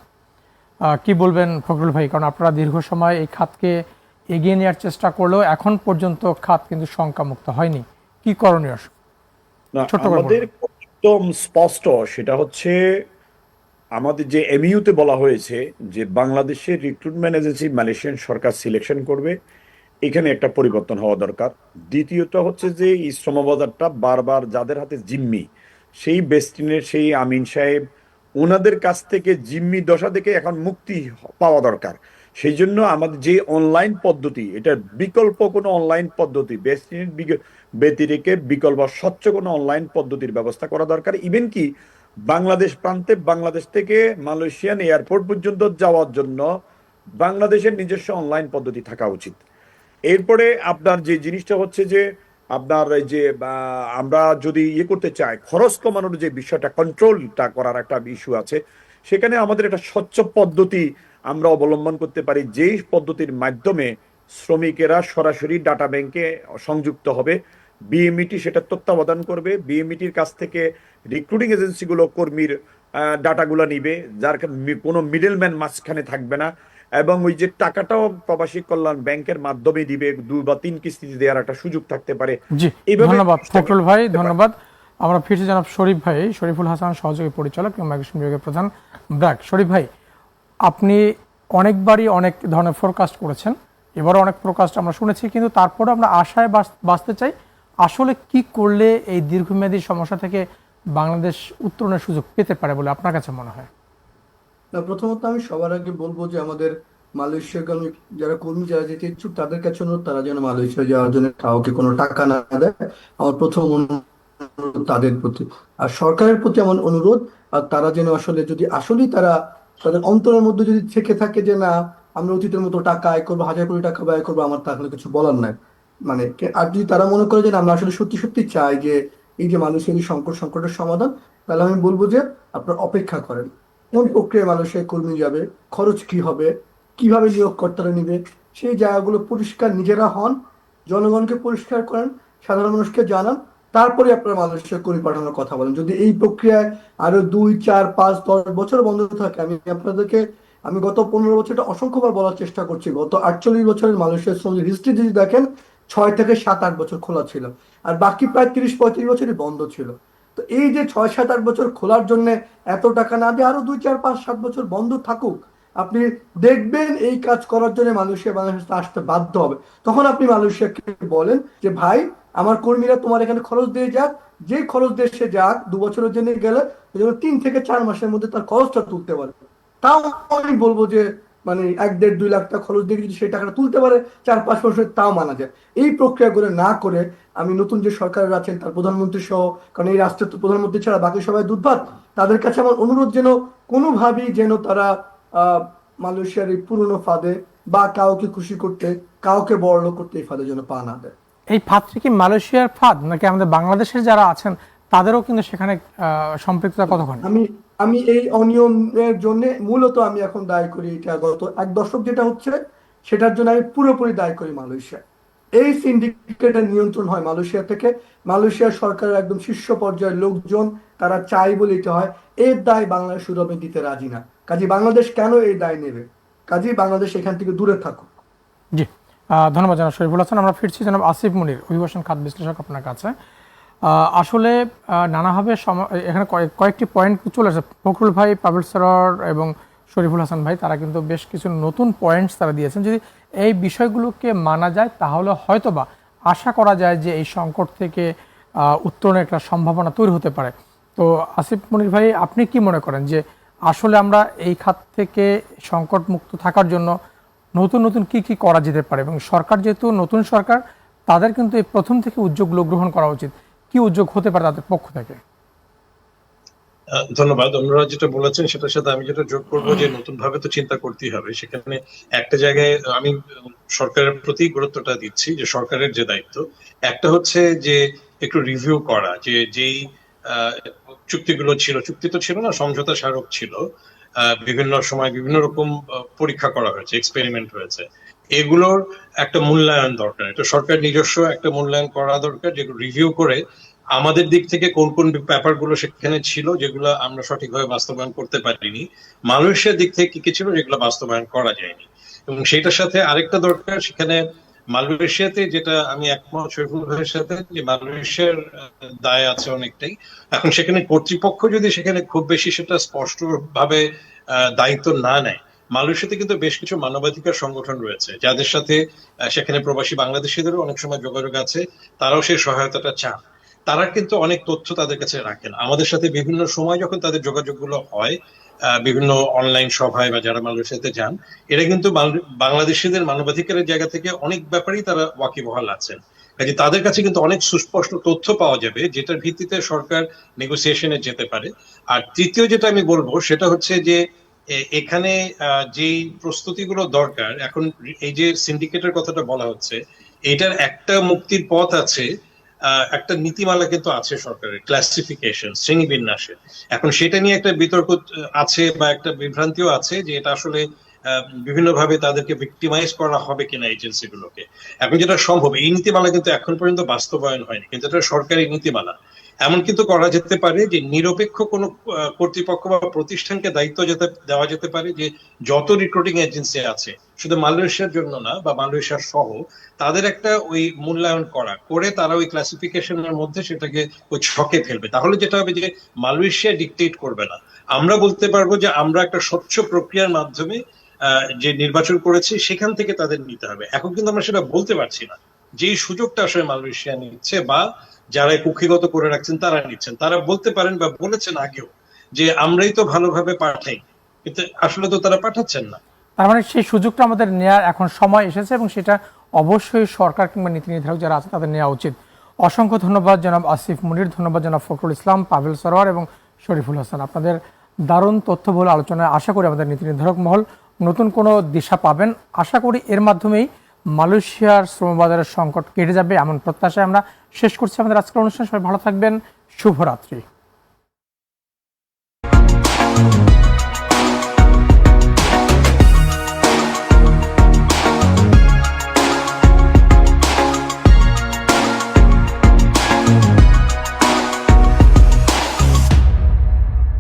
কি বলবেন ফখরুল ভাই? কারণ আপনারা দীর্ঘ সময় এই খাতকে এগিয়ে নেওয়ার চেষ্টা করলেও এখন পর্যন্ত খাত কিন্তু শঙ্কামুক্ত হয়নি, কি করণীয়?
আমাদের একদম স্পষ্ট, সেটা হচ্ছে আমাদের যে এমইউতে বলা হয়েছে যে বাংলাদেশের রিক্রুটমেন্ট এজেন্সি মালয়েশিয়ান সরকার সিলেকশন করবে, এখানে একটা পরিবর্তন হওয়া দরকার। দ্বিতীয়ত হচ্ছে যে এই শ্রমবাজারটা বারবার যাদের হাতে জিম্মি, সেই বেস্টিনের সেই আমিন সাহেব, ওনাদের কাছ থেকে জিম্মি দশা থেকে এখন মুক্তি পাওয়া দরকার। সেই জন্য আমাদের যে অনলাইন পদ্ধতি, এটার বিকল্প কোনো অনলাইন পদ্ধতি, বেস্টিনের ব্যতিরেকে বিকল্প স্বচ্ছ কোনো অনলাইন পদ্ধতির ব্যবস্থা করা দরকার। ইভেন কি বাংলাদেশ প্রান্তে বাংলাদেশ থেকে মালয়েশিয়ান এয়ারপোর্ট পর্যন্ত যাওয়ার জন্য বাংলাদেশের নিজস্ব অনলাইন পদ্ধতি থাকা উচিত। এরপরে আপনার যে জিনিসটা হচ্ছে যে আপনার যে আমরা যদি করতে চাই, খরচ কমানোর যে বিষয়টা, কন্ট্রোলটা করার একটা ইস্যু আছে, সেখানে আমাদের একটা স্বচ্ছ পদ্ধতি আমরা অবলম্বন করতে পারি, যেই পদ্ধতির মাধ্যমে শ্রমিকেরা সরাসরি ডাটা ব্যাংকে সংযুক্ত হবে। বিএমইটি সেটা তত্ত্বাবধান করবে, বিএমইটির কাছ থেকে রিক্রুটিং এজেন্সিগুলো কর্মীর ডাটাগুলো নিবে, যার কোনো মিডলম্যান মাঝখানে থাকবে না, এবং ওই যে টাকাটাও প্রবাসী কল্যাণ ব্যাংকের মাধ্যমে দিবে, 2 বা 3 কিস্তিতে দেওয়ার একটা সুযোগ থাকতে পারে।
জি, ধন্যবাদ ফখরুল ভাই, ধন্যবাদ। আমরা ফিরছি জানাব শরীফ ভাই, শরীফুল হাসান, সহযোগী পরিচালক এবং মাইগ্রেশন বিভাগের প্রধান ব্র্যাক। শরীফ ভাই, আপনি অনেকবারই অনেক ধরনের ফোরকাস্ট করেছেন, এবারও অনেক ফোরকাস্ট আমরা শুনেছি, কিন্তু তারপরে আমরা আশায় বাঁচতে চাই, আসলে কি করলে এই দীর্ঘমেয়াদী সমস্যা থেকে বাংলাদেশ উত্তরণের সুযোগ পেতে পারে বলে আপনার কাছে মনে হয়?
না, প্রথমত আমি সবার আগে বলবো যে আমাদের মালয়েশিয়াগামী যারা কর্মী যারা যেতে ইচ্ছুক তাদের কাছে অনুরোধ, তারা যেন মালয়েশিয়া যাওয়ার জন্য কাউকে কোনো টাকা না দেয়। আমার প্রথম অনুরোধ তাদের প্রতি। আর সরকারের প্রতি আমার অনুরোধ, আর তারা যেন আসলে যদি আসলেই তারা তাদের অন্তরের মধ্যে যদি থেকে থাকে যে না আমরা অতীতের মতো টাকা আয় করবো, হাজার কোটি টাকা ব্যয় করবো, আমার তাহলে কিছু বলার নাই। মানে আর যদি তারা মনে করে যে না, আমরা আসলে সত্যি সত্যি চাই যে এই যে মানুষের এই সংকটের সমাধান, তাহলে আমি বলবো যে আপনারা অপেক্ষা করেন। কোন প্রক্রিয়ায় মানুষের কর্মী যাবে, খরচ কি হবে, কিভাবে নিয়োগকর্তারা নিবে, সেই জায়গাগুলো পরিষ্কার নিজেরা হন, জনগণকে পরিষ্কার করেন, সাধারণ মানুষকে জানান, তারপরে আপনারা মানুষের কর্মী পাঠানোর কথা বলেন। যদি এই প্রক্রিয়ায় আরো 2, 4, 5, 10 বছর বন্ধ থাকে, আমি গত 15 বছরটা অসংখ্যবার বলার চেষ্টা করছি, গত 48 বছরের মানুষের শ্রমিক হিস্ট্রি যদি দেখেন 6 থেকে 7-8 বছর খোলা ছিল, আর বাকি প্রায় 30-35 বছরই বন্ধ ছিল। তো এই যে 6-7-8 বছর খোলার জন্য এত টাকা না দিয়ে আরো 2, 4, 5, 7 বছর বন্ধ থাকুক, আপনি দেখবেন এই কাজ করার জন্য মালয়েশিয়া বাংলাদেশে আসতে বাধ্য হবে। তখন আপনি মালয়েশিয়াকে বলেন যে ভাই আমার কর্মীরা তোমার এখানে খরচ দিয়ে যাক, যে খরচ দিয়ে সে যাক, 2 বছরের জন্য গেলে 3 থেকে 4 মাসের মধ্যে তার খরচটা তুলতে পারে। তাও আমি বলবো যে মানে 1-1.5-2 লাখ টাকা খরচ দিয়ে যদি সেই টাকাটা তুলতে পারে 4-5 বছর, তাও মানা যায়। এই প্রক্রিয়াগুলো না করে আমি নতুন যে সরকারের আছেন তার প্রধানমন্ত্রী সহ, কারণ এই রাষ্ট্রের তো প্রধানমন্ত্রী ছাড়া বাকি সবাই দুধভাত, তাদের কাছে আমার অনুরোধ যেন কোনোভাবেই যেন তারা মালয়েশিয়ার এই পুরনো ফাঁদে বা কাউকে খুশি করতে, কাউকে বড়লোক করতে এই ফাঁদে যেন পা না দেয়।
এই ফাঁদটি কি মালয়েশিয়ার ফাঁদ নাকি আমাদের বাংলাদেশের যারা আছেন তাদেরও কিন্তু সেখানে সম্পৃক্ততা কতক্ষণ?
আমি এই অনিয়মের জন্য মূলত আমি এখন দায়ী করি এটা গত 1 দশক যেটা হচ্ছে সেটার জন্য আমি পুরোপুরি দায়ী করি মালয়েশিয়া। এই সিন্ডিকেটের নিয়ন্ত্রণ হয় মালয়েশিয়া থেকে, মালয়েশিয়ার সরকারের একদম শীর্ষ পর্যায়ের লোকজন তারা চাই বলিতে হয়। এর দায় বাংলাদেশ সুরভে দিতে রাজি না। কাজী বাংলাদেশ কেন এই দায় নেবে? কাজী বাংলাদেশ এখান থেকে দূরে থাকুক।
জি, ধন্যবাদ জনাব শরীফুল হাসান। আমরা ফিরছি জনাব আসিফ মুনির, অভিবাসন খাত বিশ্লেষক, আপনার কাছে। আসলে নানাভাবে এখানে কয়েকটি পয়েন্ট চলে আসে। ফখরুল ভাই, পাবেল সরোয়ার এবং শরীফুল হাসান ভাই তারা কিন্তু বেশ কিছু নতুন পয়েন্টস তারা দিয়েছেন। যদি এই বিষয়গুলোকে মানা যায় তাহলে হয়তোবা আশা করা যায় যে এই সংকট থেকে উত্তরণের একটা সম্ভাবনা তৈরি হতে পারে। তো আসিফ মুনির ভাই, আপনি কি মনে করেন যে আসলে আমরা এই খাত থেকে সংকট মুক্ত থাকার জন্য নতুন নতুন কি করা যেতে পারে, এবং সরকার যেহেতু নতুন সরকার, তাদের কিন্তু এই প্রথম থেকে উদ্যোগগুলো গ্রহণ করা উচিত, কি উদ্যোগ হতে পারে তাদের পক্ষ থেকে?
ধন্যবাদ। আপনারা যেটা বলেছেন সেটার সাথে আমি যেটা যোগ করবো যে নতুন ভাবে তো চিন্তা করতেই হবে। সেখানে একটা জায়গায় আমি সরকারের প্রতি গুরুত্বটা দিচ্ছি যে সরকারের যে দায়িত্ব, একটা হচ্ছে যে একটু রিভিউ করা যে যেই চুক্তিগুলো ছিল, চুক্তি তো ছিল না, সমঝোতা স্মারক ছিল, বিভিন্ন সময় বিভিন্ন রকম পরীক্ষা করা হয়েছে, এক্সপেরিমেন্ট হয়েছে, এগুলোর একটা মূল্যায়ন দরকার। এটা সরকার নিজস্ব একটা মূল্যায়ন করা দরকার, যেগুলো রিভিউ করে আমাদের দিক থেকে কোন কোন ব্যাপারগুলো সেখানে ছিল যেগুলো আমরা সঠিকভাবে বাস্তবায়ন করতে পারিনি, মালয়েশিয়ার দিক থেকে কি ছিল যেগুলো বাস্তবায়ন করা যায়নি। এবং সেটার সাথে আরেকটা দরকার, সেখানে মালয়েশিয়াতে যেটা আমি একমত শরীফুল ভাইয়ের সাথে, যে মালয়েশিয়ার দায় আছে অনেকটাই। এখন সেখানে কর্তৃপক্ষ যদি সেখানে খুব বেশি সেটা স্পষ্ট ভাবে দায়িত্ব না নেয়, মালয়েশিয়াতে কিন্তু বেশ কিছু মানবাধিকার সংগঠন রয়েছে যাদের সাথে সেখানে প্রবাসী বাংলাদেশিদেরও অনেক সময় যোগাযোগ আছে, তারাও সেই সহায়তাটা চান। তারা কিন্তু অনেক তথ্য তাদের কাছে রাখেন। আমাদের সাথে বিভিন্ন সময় যখন তাদের যোগাযোগগুলো হয়, বিভিন্ন অনলাইন সভায় বা যারা মালয়েশিয়াতে যান, এরা কিন্তু বাংলাদেশিদের মানবাধিকারের জায়গা থেকে অনেক ব্যাপারেই তারা ওয়াকিবহাল আছেন। কাজে তাদের কাছে কিন্তু অনেক সুস্পষ্ট তথ্য পাওয়া যাবে, যেটার ভিত্তিতে সরকার নেগোসিয়েশনে যেতে পারে। আর তৃতীয় যেটা আমি বলবো সেটা হচ্ছে যে এখানে যেই প্রস্তুতিগুলো দরকার, এখন এই যে সিন্ডিকেটের কথাটা বলা হচ্ছে, এটার একটা মুক্তির পথ আছে, একটা নীতিমালা কিন্তু আছে সরকারের, ক্লাসিফিকেশন, শ্রেণীবিন্যাসের। এখন সেটা নিয়ে একটা বিতর্ক আছে বা একটা বিভ্রান্তিও আছে যে এটা আসলে বিভিন্নভাবে তাদেরকে ভিক্টিমাইজ করা হবে কিনা এজেন্সিগুলোকে। এখন যেটা সম্ভব, এই নীতিমালা কিন্তু এখন পর্যন্ত বাস্তবায়ন হয়নি, কিন্তু এটা সরকারি নীতিমালা। এমন কিন্তু করা যেতে পারে যে নিরপেক্ষ কোনো কর্তৃপক্ষ বা প্রতিষ্ঠানকে দায়িত্ব দেওয়া যেতে পারে যে যত রিক্রুটিং এজেন্সি আছে, শুধু মালয়েশিয়ার জন্য না বা মালয়েশিয়ার সহ, তাদের একটা ওই মূল্যায়ন করে তারা ওই ক্লাসিফিকেশনের মধ্যে সেটাকে ওই ছকে ফেলবে। তাহলে যেটা হবে যে মালয়েশিয়া ডিকটেট করবে না, আমরা বলতে পারবো যে আমরা একটা স্বচ্ছ প্রক্রিয়ার মাধ্যমে যে নির্বাচন করেছি সেখান থেকে তাদের নিতে হবে। এখন কিন্তু আমরা সেটা বলতে পারছি না, যে সুযোগটা আসলে মালয়েশিয়া নিচ্ছে বা যারা কুক্ষিগত করে রাখছেন তারা নিচ্ছেন, তারা বলতে পারেন বা বলেছেন আগেও যে আমরাই তো ভালোভাবে পাঠাই, কিন্তু আসলে তো তারা পাঠাচ্ছেন না।
তার মানে সেই সুযোগটা আমাদের নেওয়ার এখন সময় এসেছে এবং সেটা অবশ্যই সরকার কিংবা নীতি নির্ধারক যারা আছে তাদের নেওয়া উচিত। অসংখ্য ধন্যবাদ জনাব আসিফ মুনির, ধন্যবাদ জনাব ফখরুল ইসলাম, পাভেল সরোয়ার এবং শরীফুল হাসান। আপনাদের দারুণ তথ্যবহুল আলোচনায় আশা করি আমাদের নীতি নির্ধারক মহল নতুন কোনো দিশা পাবেন। আশা করি এর মাধ্যমেই মালয়েশিয়ার শ্রমবাজারের সংকট কেটে যাবে এমন প্রত্যাশায় আমরা শেষ করছি আমাদের আজকের অনুষ্ঠান। সবাই ভালো থাকবেন, শুভরাত্রি।